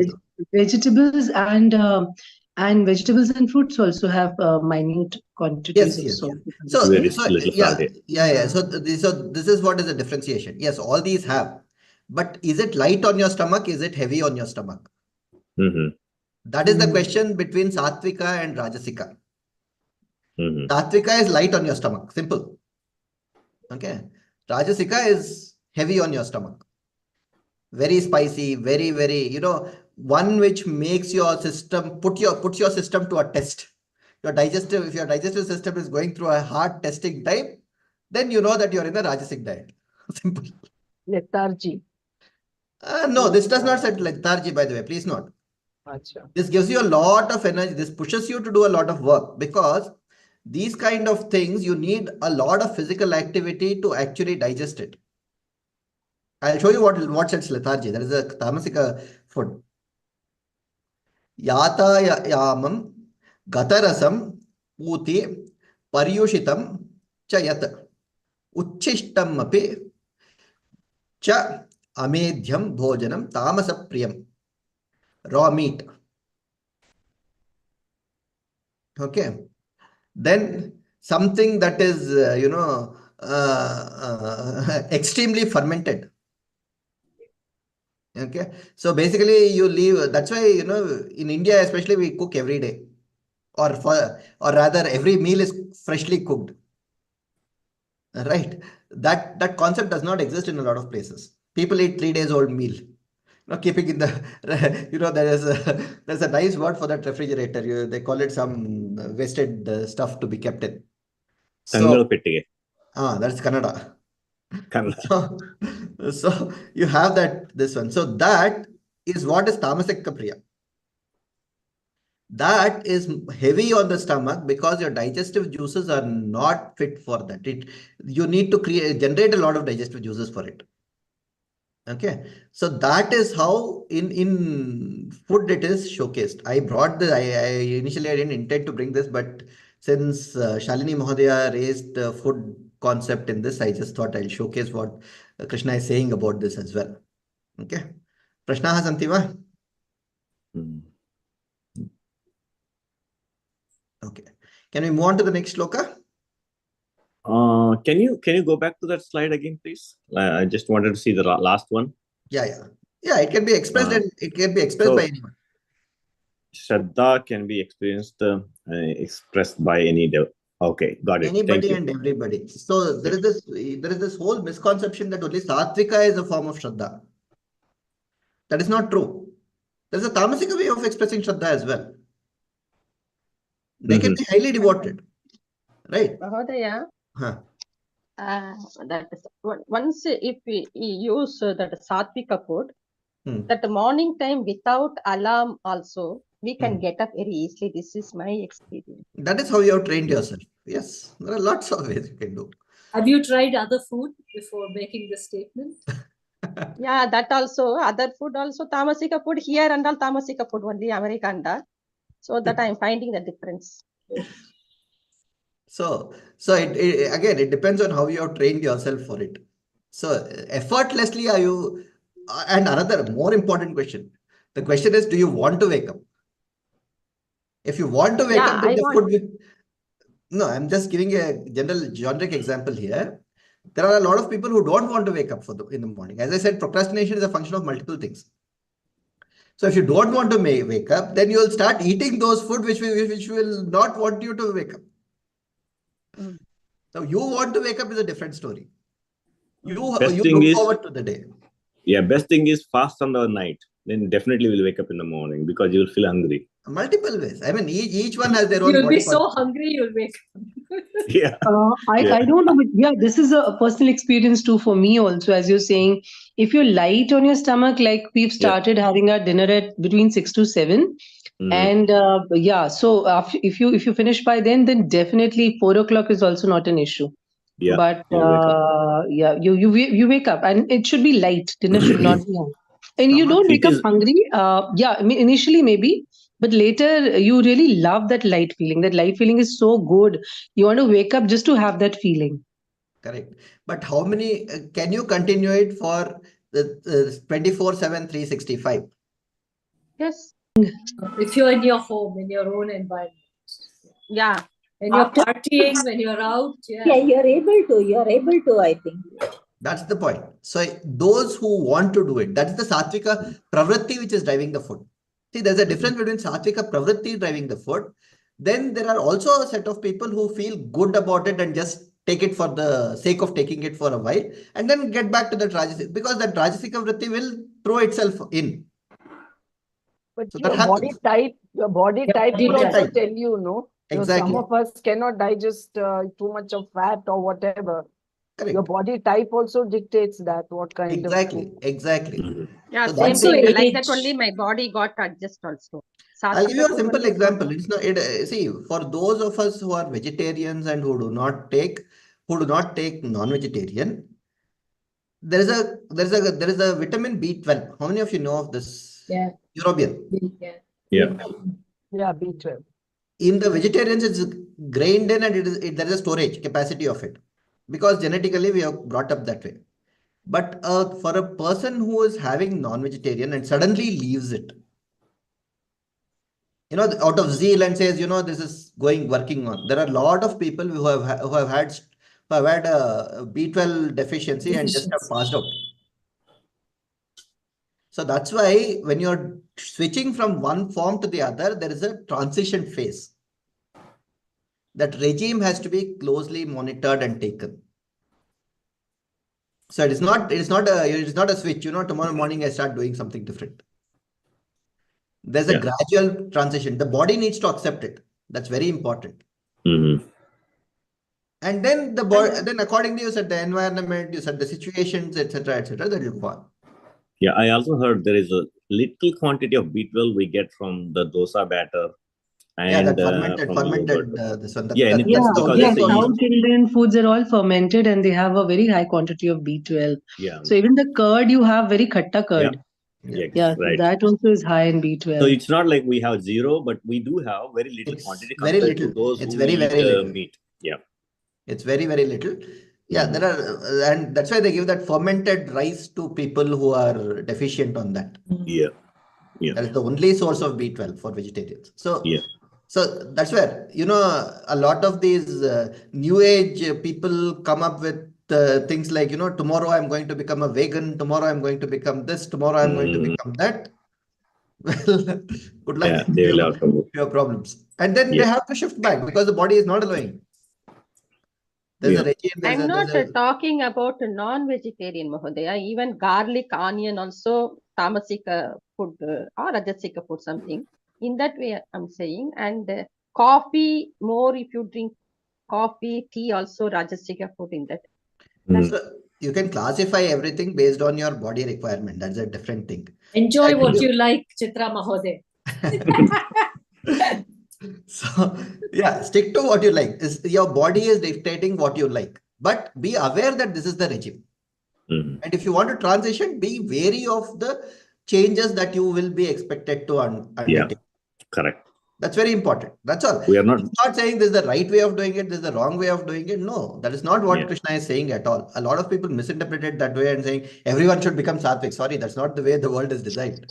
vegetables and vegetables and fruits also have minute quantities of salt. So yeah. So this is what is the differentiation. Yes, all these have. But is it light on your stomach? Is it heavy on your stomach? That is the question between Satvika and Rajasika. Mm-hmm. Satvika is light on your stomach, simple. Okay. Rajasika is heavy on your stomach. Very spicy, very, very, one which makes your system, puts your system to a test. If your digestive system is going through a hard testing time, then you know that you're in a Rajasic diet. Simple. Lethargy. No, this does not set lethargy, by the way. Please note. Achha. This gives you a lot of energy. This pushes you to do a lot of work, because these kind of things, you need a lot of physical activity to actually digest it. I'll show you what sets lethargy. That is a tamasika food. Yata yamam gatarasam puti paryushitam chayat uchishtam api cha amedhyam bhojanam tamasa priyam. Raw meat. Okay. Then something that is, extremely fermented. Okay. So basically you leave, that's why, in India, especially, we cook every day, or rather every meal is freshly cooked. Right. That concept does not exist in a lot of places. People eat 3 days old meal. Keeping in the, there's a nice word for that refrigerator. They call it some wasted stuff to be kept in. So, that's Kannada. So you have this one. So that is what is Tamasika Priya. That is heavy on the stomach because your digestive juices are not fit for that. You need to generate a lot of digestive juices for it. Okay, so that is how in food it is showcased. I initially I didn't intend to bring this, but since Shalini Mahodaya raised the food concept in this, I just thought I'll showcase what Krishna is saying about this as well. Okay, Prashnaha santi va? Okay, can we move on to the next shloka? Can you go back to that slide again, please? I just wanted to see the last one. Yeah. It can be expressed and it can be expressed by anyone. Shraddha can be expressed by any. Okay, got it. Anybody and everybody. So there is this whole misconception that only Satvika is a form of Shraddha. That is not true. There is a Tamasika way of expressing Shraddha as well. They can be highly devoted. Right? Mahodaya, that is, once if we use that Satvika food, that morning time without alarm also, we can get up very easily. This is my experience. That is how you have trained yourself. Yes, there are lots of ways you can do. Have you tried other food before making this statement? Yeah, that also, other food also, Tamasika food here and all Tamasika food only, America and all. So that I'm finding the difference. So again, it depends on how you have trained yourself for it. So effortlessly are you, and another more important question. The question is, do you want to wake up? If you want to wake up, then the food will... No, I'm just giving a general generic example here. There are a lot of people who don't want to wake up in the morning. As I said, procrastination is a function of multiple things. So if you don't want to wake up, then you will start eating those food which will not want you to wake up. So you want to wake up is a different story. You look forward to the day. Yeah, best thing is fast on the night. Then definitely will wake up in the morning because you will feel hungry. Multiple ways. I mean, each one has their own. You'll be so hungry, you'll wake up. Yeah. I don't know, but yeah, this is a personal experience too for me also. As you're saying, if you're light on your stomach, like we've started having our dinner at between 6 to 7. And so if you finish by then definitely 4 o'clock is also not an issue. Yeah, but you wake up, and it should be light. Dinner should not be hungry. And you don't wake up hungry. I mean, initially maybe, but later you really love that light feeling. That light feeling is so good. You want to wake up just to have that feeling. Correct. But how many can you continue it for the 24/7, 365? Yes. If you're in your home, in your own environment. Yeah. When you're partying, when you're out. Yeah, you're able to, I think. That's the point. So those who want to do it, that's the Satvika pravritti which is driving the food. See, there's a difference between Satvika Pravritti driving the food. Then there are also a set of people who feel good about it and just take it for the sake of taking it for a while and then get back to the Rajasika, because that Rajasika Vritti will throw itself in. But So your that happens. your body type will also tell you, no? Exactly. Some of us cannot digest too much of fat or whatever. Correct. Your body type also dictates that, what kind of food. Exactly. Yeah, So same that's thing. the Like age. that only my body got adjust also. I'll give you a Satvika simple food only example. It's not, see, for those of us who are vegetarians and who do not take non-vegetarian, there is a vitamin B12. How many of you know of this? Yeah. European. Yeah. Yeah, B12. In the vegetarians, it's grained in and there is a storage capacity of it, because genetically we are brought up that way. But for a person who is having non-vegetarian and suddenly leaves it, out of zeal and says, this is working on. There are a lot of people who have had a B12 deficiency and just have passed out. So that's why when you're switching from one form to the other, there is a transition phase. That regime has to be closely monitored and taken. So it's not a switch, tomorrow morning I start doing something different. There's a gradual transition. The body needs to accept it. That's very important. Mm-hmm. And then the body, then accordingly you set the environment, you set the situations, etc., that will go on. Yeah, I also heard there is a little quantity of B12 we get from the dosa batter. And that fermented this one. South Indian foods are all fermented and they have a very high quantity of B12. Yeah. So even the curd you have very khatta curd. Yeah, right. That also is high in B12. So it's not like we have zero, but we do have very little quantity compared to those who very eat little meat. Yeah. It's very, very little. Yeah, there are, and that's why they give that fermented rice to people who are deficient on that. Yeah. That is the only source of B12 for vegetarians. So that's where, a lot of these new age people come up with things like, tomorrow I'm going to become a vegan, tomorrow I'm going to become this, tomorrow I'm going to become that. Well, good luck. Yeah, they will have your problems. And then they have to shift back because the body is not allowing. There's a regime. I'm not talking about non-vegetarian, Mahodaya. Even garlic, onion, also tamasika food or rajasika food, something. In that way, I'm saying. And coffee, more if you drink coffee, tea, also rajasika food in that. So you can classify everything based on your body requirement. That's a different thing. Enjoy what you like, Chitra Mahodaya. So, stick to what you like. Your body is dictating what you like. But be aware that this is the regime. And if you want to transition, be wary of the changes that you will be expected to undertake. Yeah, correct. That's very important. That's all. We are not saying this is the right way of doing it, this is the wrong way of doing it. No, that is not what Krishna is saying at all. A lot of people misinterpret it that way and saying everyone should become sattvic. Sorry, that's not the way the world is designed.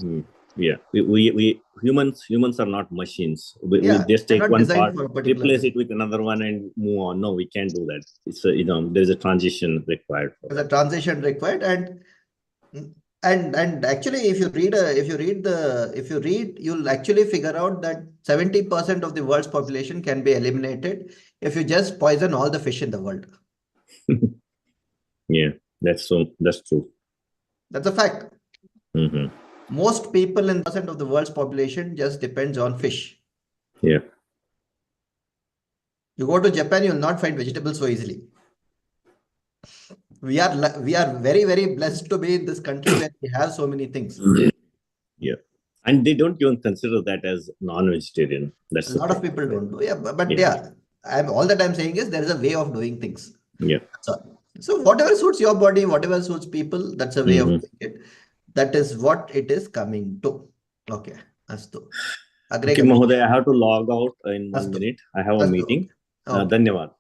Yeah, we humans are not machines. We just take one part, replace it with another one, and move on. No, we can't do that. It's there's a transition required. There's a transition required, and actually, if you read, you'll actually figure out that 70% of the world's population can be eliminated if you just poison all the fish in the world. Yeah, that's true. That's a fact. Most people in % of the world's population just depends on fish. Yeah. You go to Japan, you'll not find vegetables so easily. We are very, very blessed to be in this country where we have so many things. Yeah. And they don't even consider that as non-vegetarian. That's a lot of people don't do. Yeah, but all that I'm saying is there is a way of doing things. Yeah. So whatever suits your body, whatever suits people, that's a way of doing it. That is what it is coming to. Okay. Astu. Okay, Mahodaya, I have to log out in 1 minute. I have a meeting. Dhanyavad.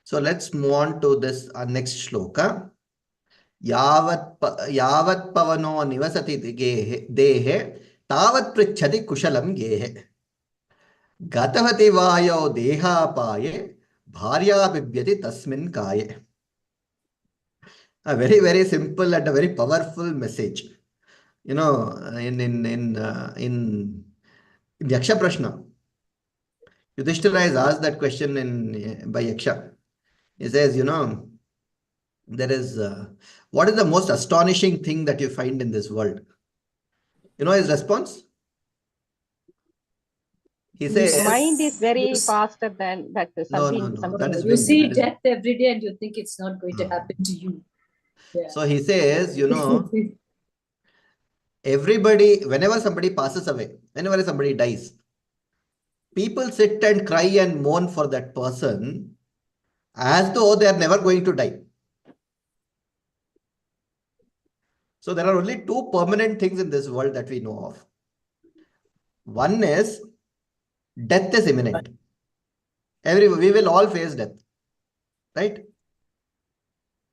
So let's move on to this next shloka. Yavat pavano nivasati dehe tavat prichhati kushalam gehe. Gatavati vayo deha paye bharya bibyati tasmin kaye. A very, very simple and a very powerful message. You know, in Yaksha Prashna, Yudhishthira is asked that question by Yaksha. He says, there is what is the most astonishing thing that you find in this world? You know his response? He says, mind is very faster than that. No. That is you wind. see death every day and you think it's not going to happen to you. Yeah. So he says, everybody, whenever somebody passes away, whenever somebody dies, people sit and cry and mourn for that person as though they are never going to die. So there are only two permanent things in this world that we know of. One is death is imminent. We will all face death, right?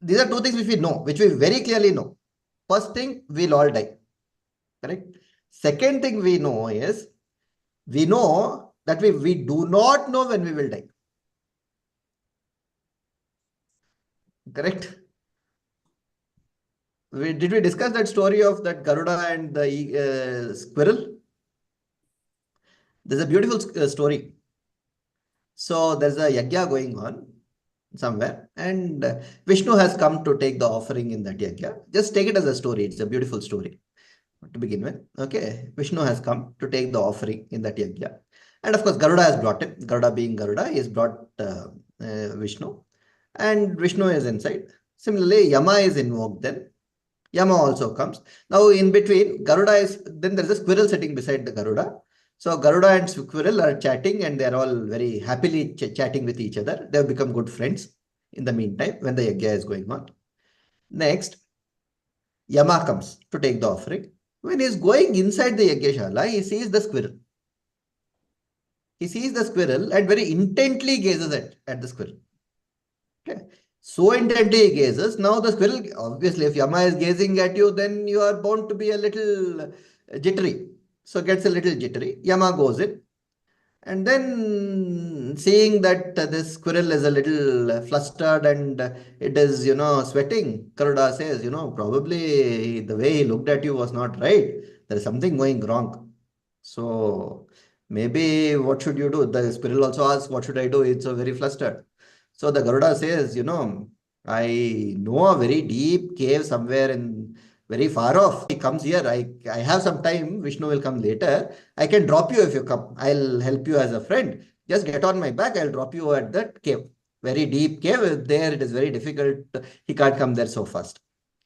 These are two things which we know, which we very clearly know. First thing, we'll all die, correct? Second thing we know is, we know that we do not know when we will die, correct? Did we discuss that story of that Garuda and the squirrel? There's a beautiful story. So there's a yajna going on somewhere, and Vishnu has come to take the offering in that yajna. Just take it as a story. It's a beautiful story to begin with. Okay, Vishnu has come to take the offering in that yajna, and of course Garuda has brought him. Garuda being Garuda, he has brought Vishnu, and Vishnu is inside. Similarly, Yama is invoked then. Yama also comes. Now in between, then there's a squirrel sitting beside the Garuda. So Garuda and squirrel are chatting, and they're all very happily chatting with each other. They've become good friends in the meantime when the yajna is going on. Next, Yama comes to take the offering. When he's going inside the yajna, he sees the squirrel. He sees the squirrel and very intently gazes at the squirrel. Okay. So intently he gazes. Now the squirrel, obviously, if Yama is gazing at you, then you are bound to be a little jittery. So gets a little jittery. Yama goes in. And then seeing that this squirrel is a little flustered and it is, sweating, Garuda says, probably the way he looked at you was not right. There is something going wrong. So maybe what should you do? The squirrel also asks, what should I do? It's so very flustered. So the Garuda says, I know a very deep cave somewhere in very far off. He comes here. I have some time. Vishnu will come later. I can drop you if you come. I'll help you as a friend. Just get on my back. I'll drop you at that cave. Very deep cave. There it is very difficult. He can't come there so fast.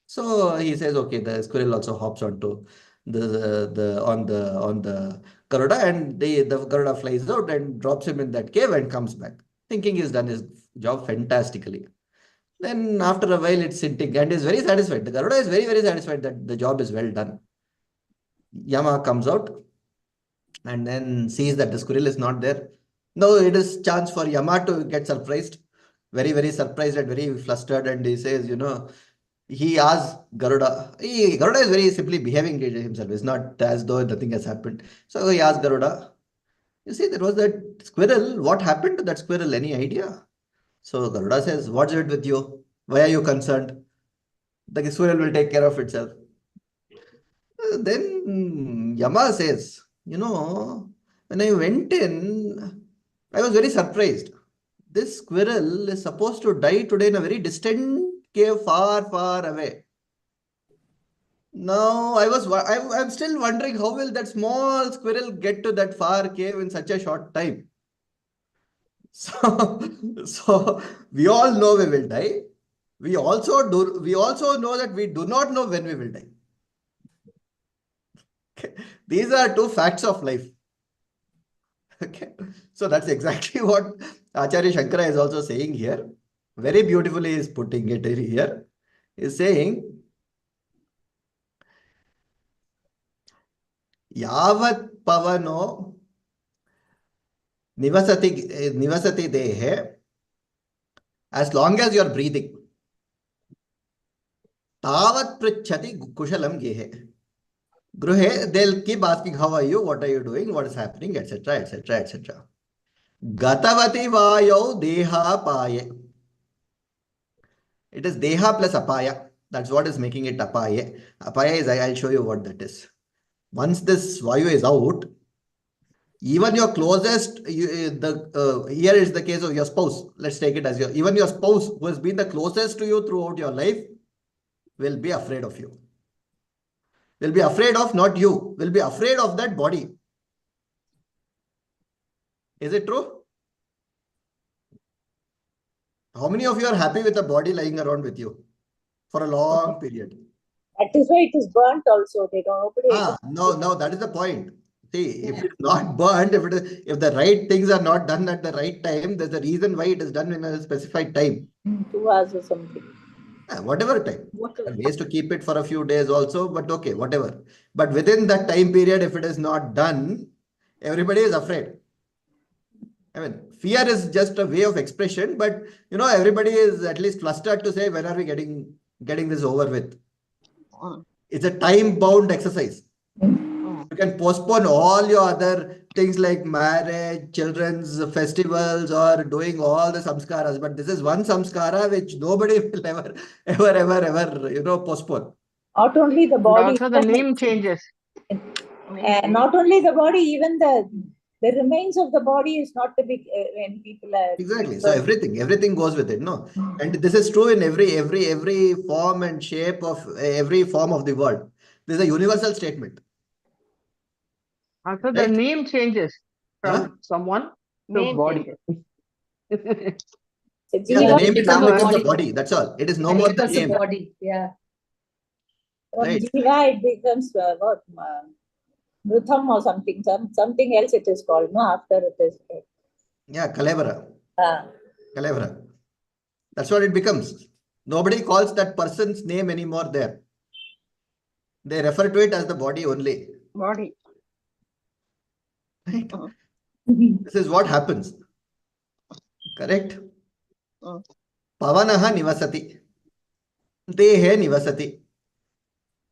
So he says, okay, the squirrel also hops onto on the Garuda, and the Garuda flies out and drops him in that cave and comes back, thinking he's done his job fantastically. Then after a while, it's sitting and is very satisfied. The Garuda is very, very satisfied that the job is well done. Yama comes out and then sees that the squirrel is not there. Now it is chance for Yama to get surprised. Very, very surprised and very flustered. And he says, he asks Garuda. Garuda is very simply behaving himself. It's not as though nothing has happened. So he asks Garuda, you see, there was that squirrel. What happened to that squirrel? Any idea? So Garuda says, what's it with you? Why are you concerned? The squirrel will take care of itself. Then Yama says, when I went in, I was very surprised. This squirrel is supposed to die today in a very distant cave far, far away. Now I'm still wondering, how will that small squirrel get to that far cave in such a short time? So we all know we will die. We also know that we do not know when we will die. Okay. These are two facts of life. Okay. So that's exactly what Acharya Shankara is also saying here. Very beautifully is putting it here. Is saying, Yavat pavano nivasati dehe, as long as you are breathing, tavat pritchati kushalam gehe. Gruhe, they'll keep asking, how are you? What are you doing? What is happening? Etc. Etc. Etc. Gatavati vayo deha paye. It is deha plus apaya. That's what is making it apaya. Apaya is, I'll show you what that is. Once this vayu is out, even your closest, here is the case of your spouse. Let's take it as even your spouse who has been the closest to you throughout your life will be afraid of you. Will be afraid of not you, will be afraid of that body. Is it true? How many of you are happy with a body lying around with you for a long period? That is why it is burnt also. They don't. No, that is the point. See, if it's not burnt, if the right things are not done at the right time, there's a reason why it is done in a specified time. 2 hours or something. Whatever time. Ways to keep it for a few days also, but okay, whatever. But within that time period, if it is not done, everybody is afraid. I mean, fear is just a way of expression, but everybody is at least flustered to say, when are we getting this over with? It's a time-bound exercise. You can postpone all your other things like marriage, children's festivals, or doing all the samskaras. But this is one samskara which nobody will ever, postpone. Not only the body. Also, the name changes. Not only the body, even the remains of the body is not to be when people are. Exactly. So everything goes with it, no? And this is true in every form and shape of every form of the world. This is a universal statement. Also, the name changes from someone to body. The name itself becomes the body. That's all. It is no more the name. Body. Yeah. From Jiva, it becomes what? Brutham or something. Something else it is called. No, after it is. Yeah, Kalevara. Kalevara. That's what it becomes. Nobody calls that person's name anymore there. They refer to it as the body only. Body. Right? This is what happens. Correct? Pavanaha nivasati. Dehe nivasati.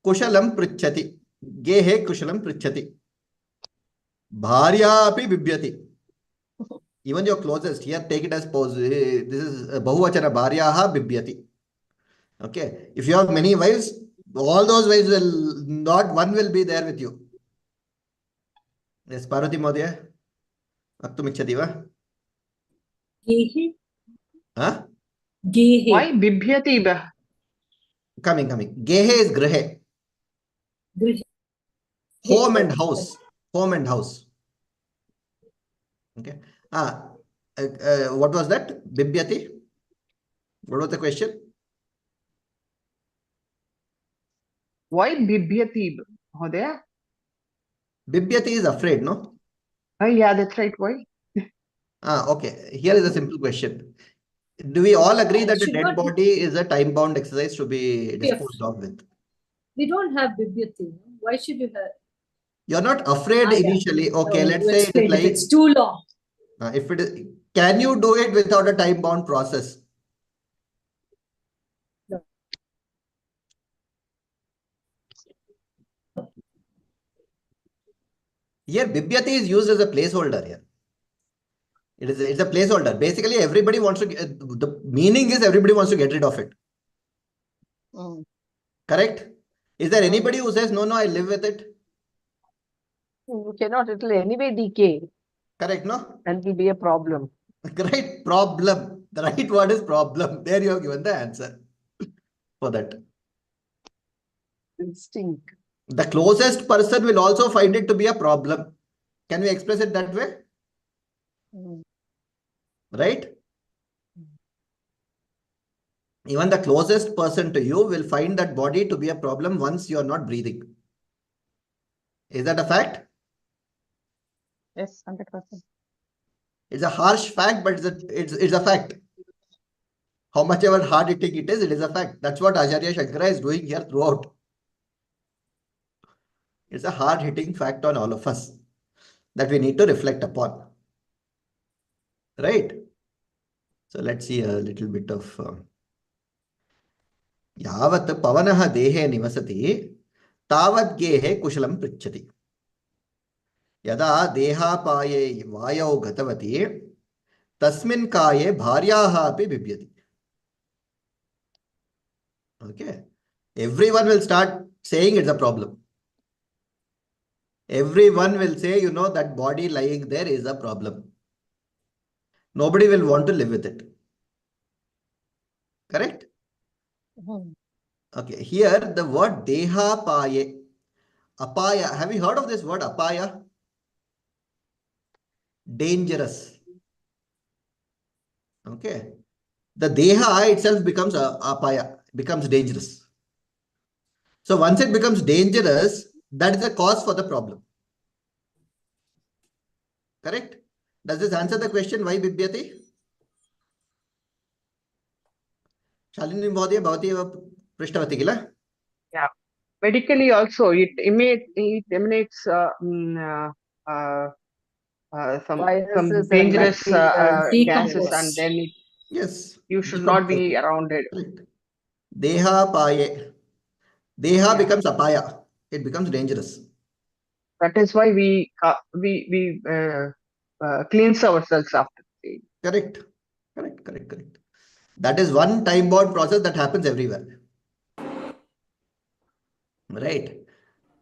Kushalam pritchati. Gehe kushalam pritchati. Bharya api bibyati. Even your closest, here take it as pose. This is bahuvachana bharyaha bibyati. Okay. If you have many wives, all those wives will not one will be there with you. Yes, Parvati Modaya. Aktumichati va? Gehe. Huh? Gehe. Why bibhyati ba? Coming. Gehe is grahe. Grihe. Home and house. Home and house. Okay. What was that? Bibyati? What was the question? Why bibhyati, Hodaya? Bibyati is afraid, no? Oh, yeah, that's right. Why? Okay. Here is a simple question. Do we all agree that a dead body is a time-bound exercise to be disposed of with? We don't have bibyati. Why should you have? You're not afraid initially. Okay, let's say it is like it's too long. If it is, can you do it without a time-bound process? No. Here, bibyati is used as a placeholder here. It's a placeholder. Basically, everybody wants to get, the meaning is everybody wants to get rid of it. Correct? Is there anybody who says, no, I live with it? You cannot, it will anyway decay. Correct, no? And it will be a problem. Right, problem. The right word is problem. There you have given the answer for that. Instinct. The closest person will also find it to be a problem. Can we express it that way? Right? Even the closest person to you will find that body to be a problem once you are not breathing. Is that a fact? Yes, 100%. It's a harsh fact, but it's a fact. How much ever hard-hitting it is a fact. That's what Acharya Shankara is doing here throughout. It's a hard-hitting fact on all of us that we need to reflect upon. Right? So let's see a little bit of Yavat pavanaha dehe nivasati tavat gehe kushalam prichati. Yada dehapaye vayau gatavati tasmin kaye bharyaha api bibyati. Okay. Everyone will start saying it's a problem. Everyone will say, that body lying there is a problem. Nobody will want to live with it. Correct? Okay, here the word deha paye. Apaya. Have you heard of this word apaya? Dangerous. Okay. The deha itself becomes apaya, becomes dangerous. So once it becomes dangerous, that is the cause for the problem. Correct? Does this answer the question why Bibhyati? Shalini Mhodaya, bhavati eva prishtavati kila? Yeah. Medically also, it emanates some Viruses and dangerous bacteria. gases, Decompose. and then Yes. you should not be around it. Correct. Deha paye. Deha Yeah. becomes apaya. It becomes dangerous. That is why we cleanse ourselves after. Correct. Correct. That is one time-bound process that happens everywhere. Right.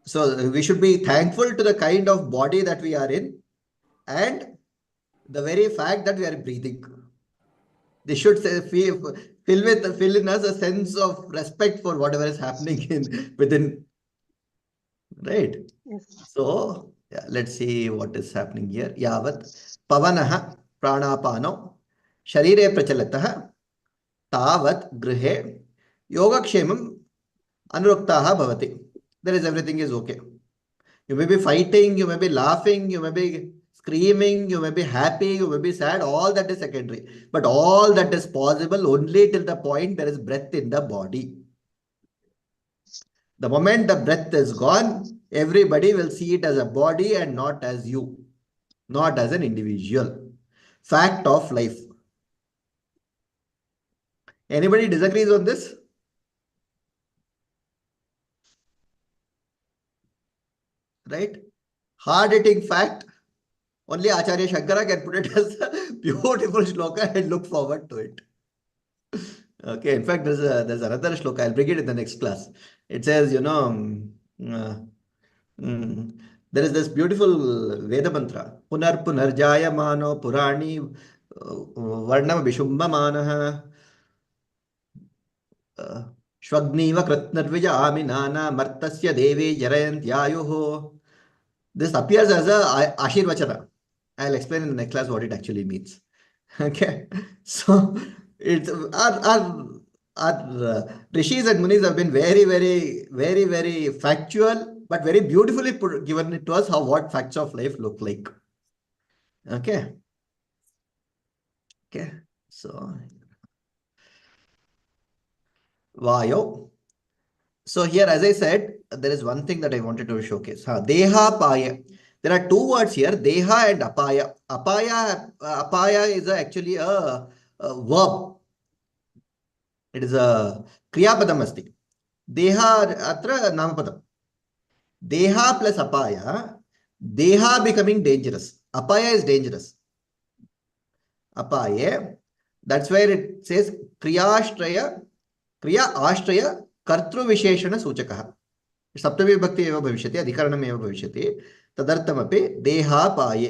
So we should be thankful to the kind of body that we are in and the very fact that we are breathing. They should say, fill in us a sense of respect for whatever is happening within. Right. Yes. So yeah, let's see what is happening here. Yavat pavanaha pranapano sharire prachalatah tavat grihe yogakshemam anuruktaha bhavati. There is everything is okay. You may be fighting, you may be laughing, you may be screaming, you may be happy, you may be sad. All that is secondary. But all that is possible only till the point there is breath in the body. The moment the breath is gone, everybody will see it as a body and not as you, not as an individual. Fact of life. Anybody disagrees on this? Right? Hard-hitting fact. Only Acharya Shankara can put it as a beautiful shloka and look forward to it. Okay, in fact, there's another shloka. I'll bring it in the next class. It says, there is this beautiful Veda mantra. Punar punarjaya mano purani varnam vishumbhamanaha shvagniva kratnarvija aminana martasya devi jarayantyayuho. This appears as a Ashirvachana. I'll explain in the next class what it actually means. Okay, so it's our rishis and munis have been very factual, but very beautifully given it to us what facts of life look like. Okay, so Vayo. So here, as I said, there is one thing that I wanted to showcase. Deha paya. There are two words here, deha and apaya. Apaya is actually a verb. It is a kriyapadam asti. Deha atra namapadam. Deha plus apaya. Deha becoming dangerous. Apaya is dangerous. Apaya. That's where it says kriya ashtraya kartru visheshana suchakaha. सप्तमी विभक्ति एव भविष्यति अधिकरणम् एव भविष्यति तदर्थमपि देहापाये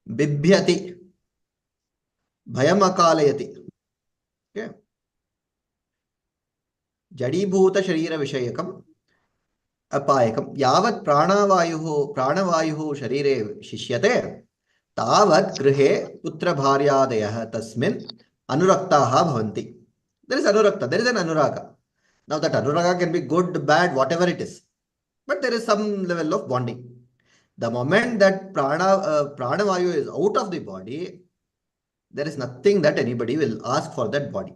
बिभ्यति भयमकालयति जडीभूत शरीर विषयकम् अपायकम् यावत् प्राणवायुः शरीरे शिष्यते तावत् गृहे पुत्रभार्यादयः तस्मिन् अनुरक्ताः भवन्ति. There is anurakta, there is an anuraga. Now that anuraga can be good, bad, whatever it is. But there is some level of bonding. The moment that pranavayu is out of the body, there is nothing that anybody will ask for that body.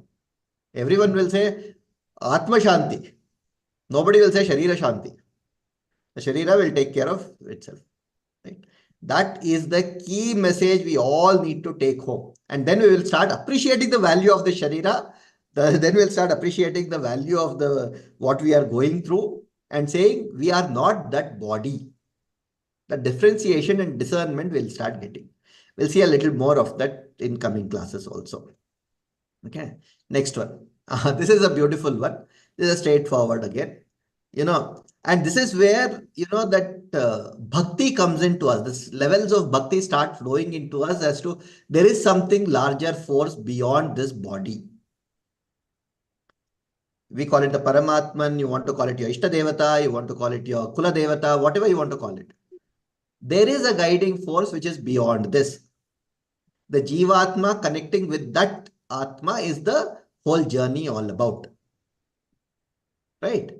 Everyone will say Atma Shanti. Nobody will say Sharira Shanti. The Sharira will take care of itself. Right? That is the key message we all need to take home. And then we will start appreciating the value of the Sharira. Then we'll start appreciating the value of what we are going through and saying we are not that body. The differentiation and discernment we'll start getting. We'll see a little more of that in coming classes also. Okay, next one. This is a beautiful one. This is a straightforward again. And this is where, that bhakti comes into us. This levels of bhakti start flowing into us as to there is something larger force beyond this body. We call it the Paramatman, you want to call it your Ishta Devata, you want to call it your Kula Devata, whatever you want to call it. There is a guiding force which is beyond this. The Jivatma connecting with that Atma is the whole journey all about. Right?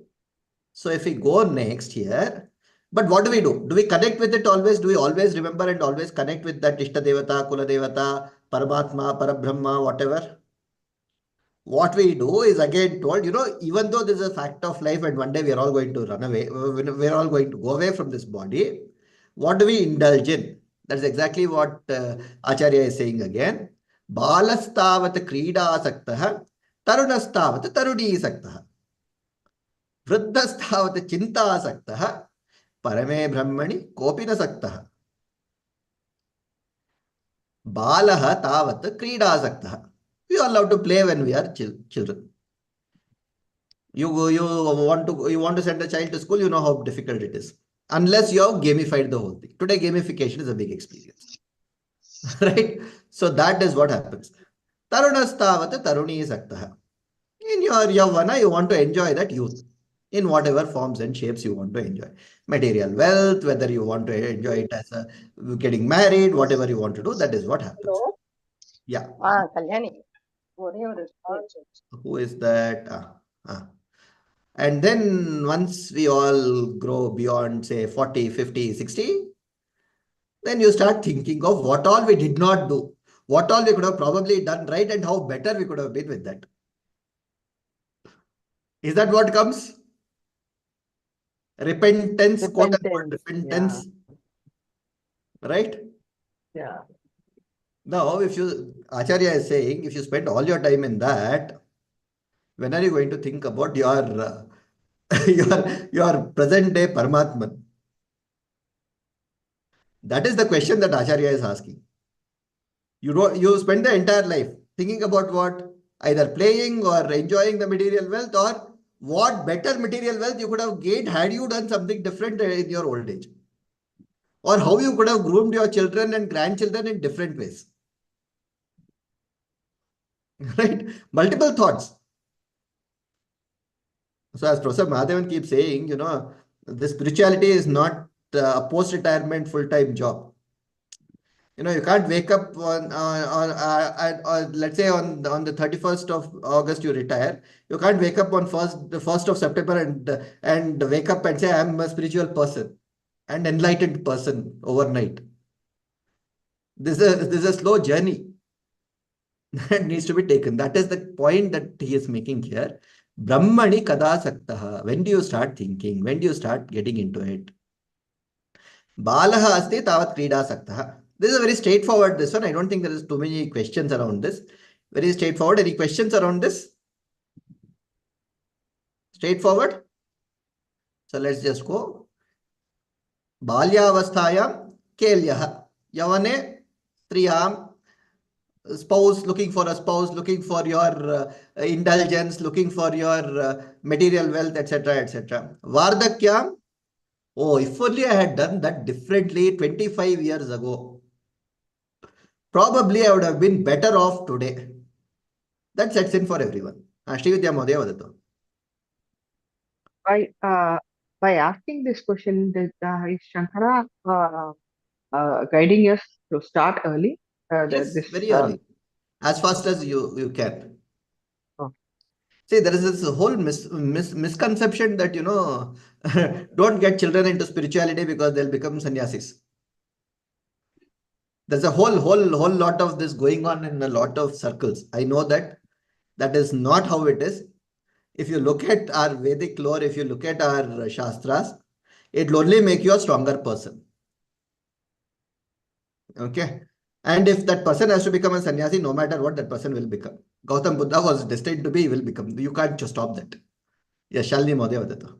So if we go next here, but what do? Do we connect with it always? Do we always remember and always connect with that Ishta Devata, Kula Devata, Paramatma, Parabrahma, whatever? What we do is again told, even though this is a fact of life and one day we are all going to run away, we're all going to go away from this body, what do we indulge in? That's exactly what Acharya is saying again. Balastavat krida saktaha, tarunastavat tarudi saktaha. Vruddhastavat chinta saktaha, parame brahmani kopina saktaha. Balaha tavat krida saktaha. We all love to play when we are children. You want to send a child to school, you know how difficult it is. Unless you have gamified the whole thing. Today, gamification is a big experience. Right? So that is what happens. Tarunastavat taruni saktaha. In your yavana, you want to enjoy that youth in whatever forms and shapes you want to enjoy. Material wealth, whether you want to enjoy it as getting married, whatever you want to do, that is what happens. Hello? Yeah. Kalyani. Who is that? And then once we all grow beyond, say, 40, 50, 60, then you start thinking of what all we did not do, what all we could have probably done right, and how better we could have been with that. Is that what comes? Repentance, quote unquote, repentance. Yeah. Right? Yeah. Now, Acharya is saying, if you spend all your time in that, when are you going to think about your your present day Paramatman? That is the question that Acharya is asking. You spend the entire life thinking about what? Either playing or enjoying the material wealth, or what better material wealth you could have gained had you done something different in your old age. Or how you could have groomed your children and grandchildren in different ways. Right? Multiple thoughts. So as Professor Mahadevan keeps saying, the spirituality is not a post-retirement full-time job. You can't wake up on let's say on the 31st of August you retire. You can't wake up on the 1st of September and wake up and say I'm a spiritual person and enlightened person overnight. This is a slow journey that needs to be taken. That is the point that he is making here. Brahmani kada saktaha. When do you start thinking? When do you start getting into it? Balaha asti tavat krida saktaha. This is a very straightforward, this one. I don't think there is too many questions around this. Very straightforward. Any questions around this? Straightforward. So let's just go. Balyavasthayam kelyaha. Yavane triyam. Spouse, looking for a spouse, looking for your indulgence, looking for your material wealth, etc., etc. Vardakyam. Oh, if only I had done that differently 25 years ago, probably I would have been better off today. That sets in for everyone. Srividya Mohdaya vadatu. By asking this question, is Shankara guiding us to start early? Yes, very early. As fast as you can. Okay. See, there is this whole misconception that, don't get children into spirituality because they'll become sannyasis. There's a whole lot of this going on in a lot of circles. I know that is not how it is. If you look at our Vedic lore, if you look at our Shastras, it will only make you a stronger person. Okay. And if that person has to become a sannyasi, no matter what, that person will become. Gautam Buddha was destined to be, he will become. You can't just stop that. Yes, Shalini Mohdaya vadatu.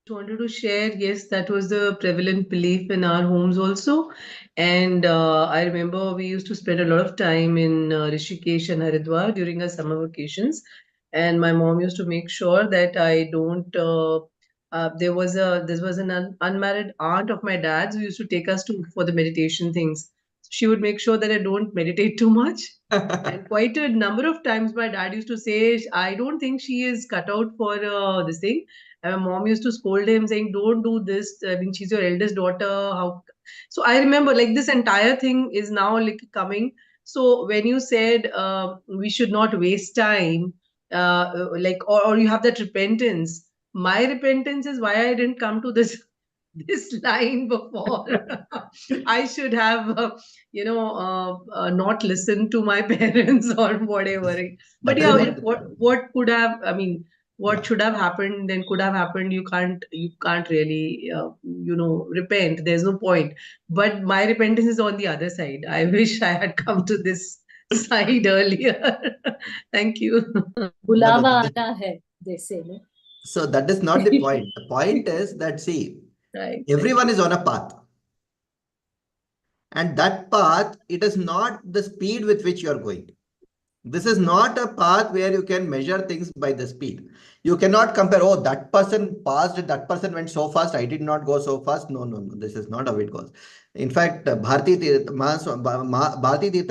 Wanted to share, yes, that was the prevalent belief in our homes also. And I remember we used to spend a lot of time in Rishikesh and Haridwar during our summer vacations. And my mom used to make sure that I don't. This was an unmarried aunt of my dad's who used to take us to for the meditation things. She would make sure that I don't meditate too much. And quite a number of times my dad used to say, I don't think she is cut out for this thing. And my mom used to scold him saying, don't do this. I mean, she's your eldest daughter. How? So I remember like this entire thing is now like coming. So when you said we should not waste time, or you have that repentance, my repentance is why I didn't come to this line before. I should have, not listened to my parents or whatever. But yeah, what could have, I mean, what should have happened then could have happened. You can't really, repent. There's no point. But my repentance is on the other side. I wish I had come to this side earlier. Thank you. Bulava aata hai, they say. No? So that is not the point. The point is that, see, Right. everyone is on a path. And that path, it is not the speed with which you are going. This is not a path where you can measure things by the speed. You cannot compare, oh, that person passed, that person went so fast, I did not go so fast. No. This is not how it goes. In fact, Bharati Tirtha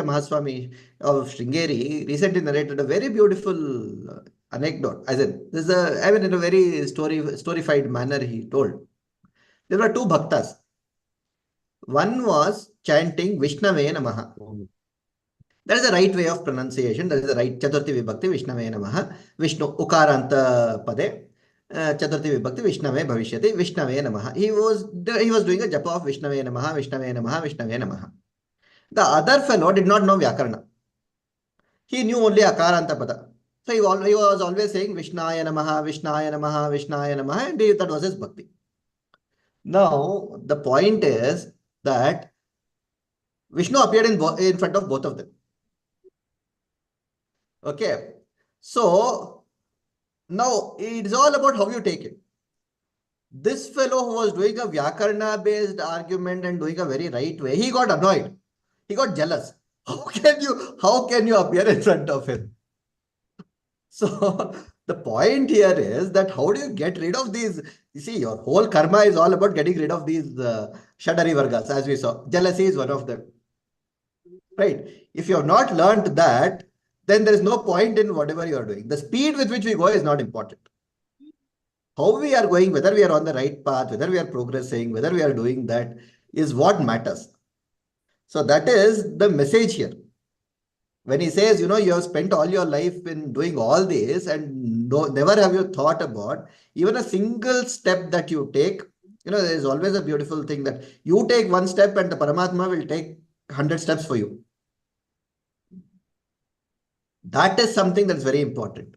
Mahaswami of Sringeri recently narrated a very beautiful anecdote. I said, this is in a very storified manner he told. There were two bhaktas. One was chanting Vishnave Namaha. That is the right way of pronunciation. That is the right Chaturthi Vibhakti Vishnave Namaha. Vishnu Ukaranta Pade. Chaturthi Vibhakti Vishnave Bhavishyati Vishnave Namaha. He was doing a japa of Vishnave Namaha, Vishnave Namaha, Vishnave Namaha. The other fellow did not know Vyakarana. He knew only Akaranta Pada. So he was always saying Vishnaya Namaha, Vishnaya Namaha, Vishnaya Namaha, and that was his bhakti. Now, the point is that Vishnu appeared in front of both of them. Okay. So, now it's all about how you take it. This fellow who was doing a Vyakarna based argument and doing a very right way, he got annoyed. He got jealous. How can you appear in front of him? So, the point here is that how do you get rid of these? You see, your whole karma is all about getting rid of these Shadari Vargas, as we saw. Jealousy is one of them. Right? If you have not learned that, then there is no point in whatever you are doing. The speed with which we go is not important. How we are going, whether we are on the right path, whether we are progressing, whether we are doing that is what matters. So that is the message here. When he says, you have spent all your life in doing all this and never have you thought about even a single step that you take. There is always a beautiful thing that you take one step and the Paramatma will take 100 steps for you. That is something that is very important.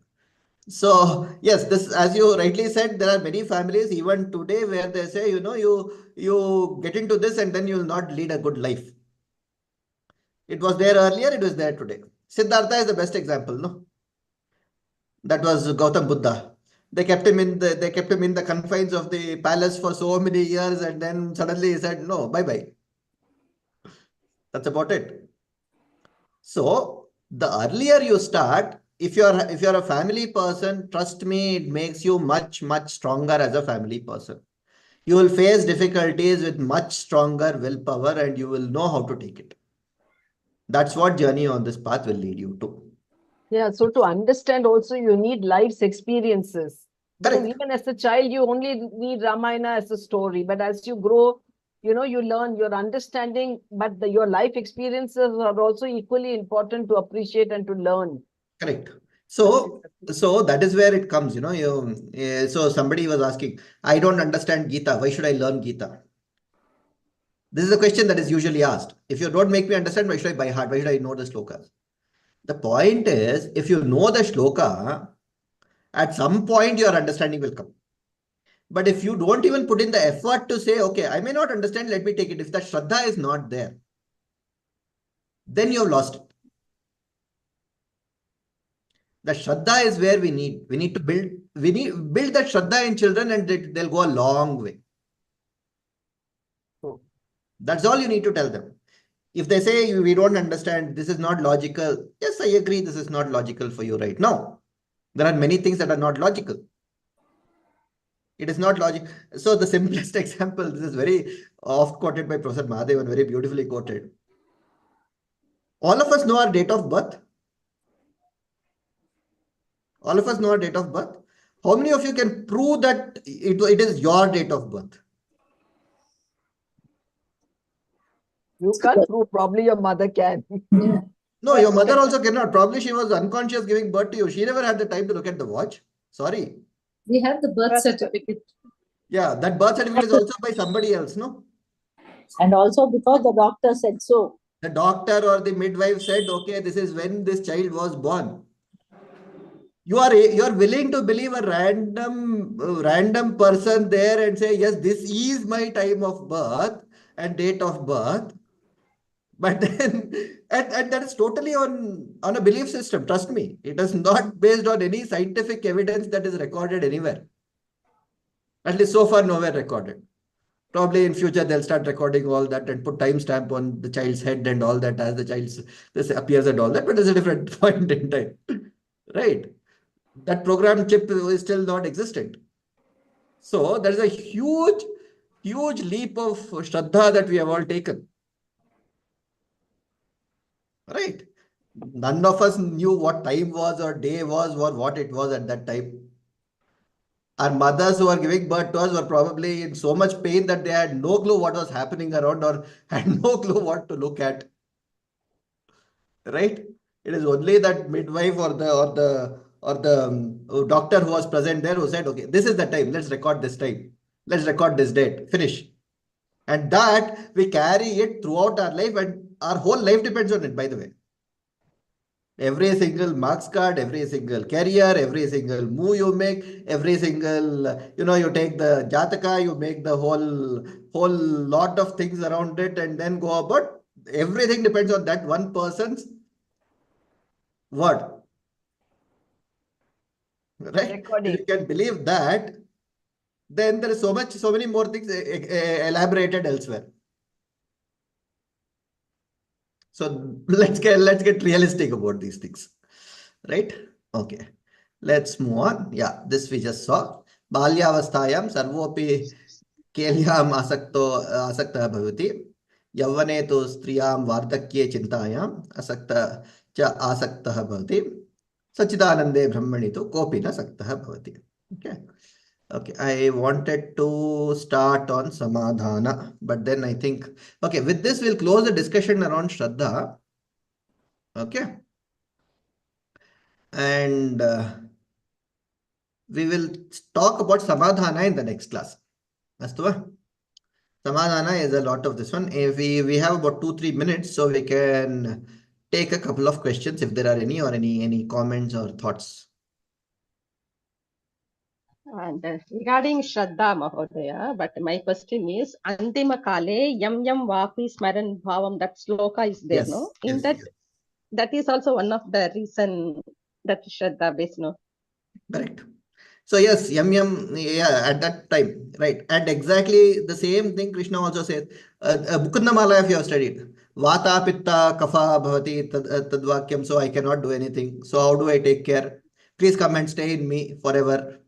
So, yes, this, as you rightly said, there are many families even today where they say, you get into this and then you will not lead a good life. It was there earlier, it was there today. Siddhartha is the best example, no? That was Gautam Buddha. They kept him in the confines of the palace for so many years, and then suddenly he said, no, bye-bye. That's about it. So the earlier you start, if you're a family person, trust me, it makes you much, much stronger as a family person. You will face difficulties with much stronger willpower and you will know how to take it. That's what journey on this path will lead you to. Yeah, so to understand also, you need life's experiences. Because Correct. even as a child, you only need Ramayana as a story. But as you grow, you learn your understanding, but your life experiences are also equally important to appreciate and to learn. Correct. So that is where it comes, so somebody was asking, I don't understand Gita. Why should I learn Gita? This is a question that is usually asked. If you don't make me understand, why should I by heart? Why should I know the shlokas? The point is, if you know the shloka, at some point your understanding will come. But if you don't even put in the effort to say, okay, I may not understand, let me take it. If that Shraddha is not there, then you have lost it. The Shraddha is where we need to build we need build that Shraddha in children and they'll go a long way. That's all you need to tell them. If they say we don't understand, this is not logical. Yes, I agree. This is not logical for you right now. There are many things that are not logical. It is not logic. So the simplest example, this is very oft quoted by Professor Mahadevan, very beautifully quoted. All of us know our date of birth. All of us know our date of birth. How many of you can prove that it is your date of birth? You can't prove, probably your mother can. Yeah. No, your mother also cannot. Probably she was unconscious giving birth to you. She never had the time to look at the watch. Sorry. We have the birth certificate. Yeah, that birth certificate is also by somebody else, no? And also because the doctor said so. The doctor or the midwife said, okay, this is when this child was born. You are willing to believe a random person there and say, yes, this is my time of birth and date of birth. But then, and that is totally on a belief system. Trust me, it is not based on any scientific evidence that is recorded anywhere. At least so far, nowhere recorded. Probably in future, they'll start recording all that and put timestamp on the child's head and all that as the this appears and all that. But it's a different point in time, right? That program chip is still not existent. So there is a huge leap of Shraddha that we have all taken. Right? None of us knew what time was or day was or what it was at that time. Our mothers who are giving birth to us were probably in so much pain that they had no clue what was happening around or had no clue what to look at. Right? It is only that midwife or the doctor who was present there who said, okay, this is the time. Let's record this time. Let's record this date. Finish. And that we carry it throughout our life, and our whole life depends on it, by the way. Every single marks card, every single career, every single move you make, every single, you take the Jataka, you make the whole lot of things around it and then go about. Everything depends on that one person's word. Right? If you can believe that, then there is so many more things elaborated elsewhere. So let's get realistic about these things, right? Okay, let's move on. Yeah, this we just saw. Balyavasthayam sarvopi kelyam asaktah bhavati. Yavane tu striyam vardhakye chintayam asaktah cha asaktah bhavati. Sachidanande brahmani tu kopi na saktah bhavati. Okay. Okay, I wanted to start on Samadhana, but then I think, okay, with this, we'll close the discussion around Shraddha. Okay. And we will talk about Samadhana in the next class. Astuva? Samadhana is a lot of this one. If we have about 2-3 minutes, so we can take a couple of questions if there are any or any comments or thoughts. And regarding Shraddha Mahodaya, but my question is, Antima Kale, Yam Yam Vapi Smaran Bhavam, that sloka is there, Yes, no? In yes, that, yes. that is also one of the reason that Shraddha based, no? Correct. So yes, Yam Yam, yeah, at that time, right? And exactly the same thing Krishna also says. Mukundamala, if you have studied, Vata, Pitta, Kapha, Bhavati, Tadvakyam, so I cannot do anything. So how do I take care? Please come and stay in me forever.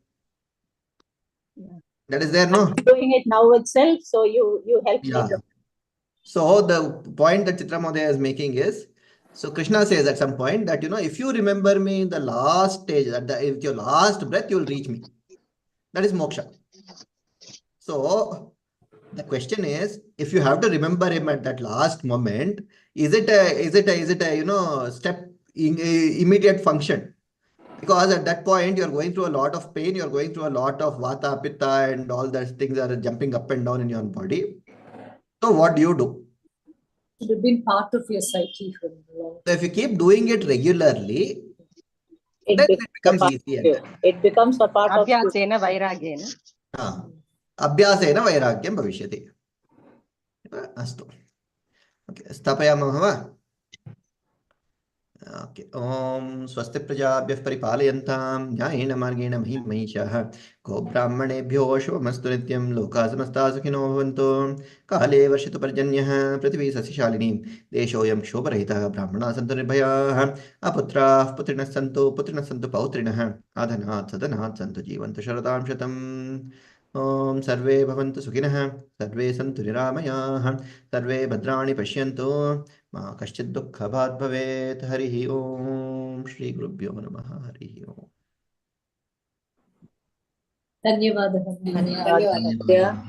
Yeah. That is there, no? I'm doing it now itself, so you help me. So the point that Chitra Modaya is making is, so Krishna says at some point that, if you remember me in the last stage, if your last breath, you will reach me. That is moksha. So the question is, if you have to remember him at that last moment, is it a step immediate function? Because at that point, you're going through a lot of pain, you're going through a lot of vata, pitta, and all those things are jumping up and down in your body. So what do? It would have been part of your psyche for a long time. So if you keep doing it regularly, then it becomes easy. It becomes a part of Abhyasena vairagyena. Abhyasena vairagyam bhavishyati. Astu. Okay, स्थापयामः वा? Okay ओम स्वस्ति प्रजाभ्यः परिपालयन्तां न्यायेन मार्गेण महीं महिषाः गो ब्राह्मणेभ्यो शुभमस्तु नित्यं लोकाः समस्ताः सुखिनो भवन्तु काले वर्षतु पर्जन्यः पृथिवी सस्यशालिनी देशोऽयं क्षोभरहितः ब्राह्मणाः सन्तु निर्भयाः अपुत्राः पुत्रिणः सन्तु पौत्रिणः अधनात् सदनात् सन्तु जीवन्तु शरदां शतम् ॐ सर्वे भवन्तु सुखिनः सर्वे सन्तु निरामयाः सर्वे भद्राणि पश्यन्तु मा कश्चित् दुःखभाग् भवेत् हरिः ॐ श्रीगुरुभ्यो नमः हरिः ॐ धन्यवादः धन्यवादः।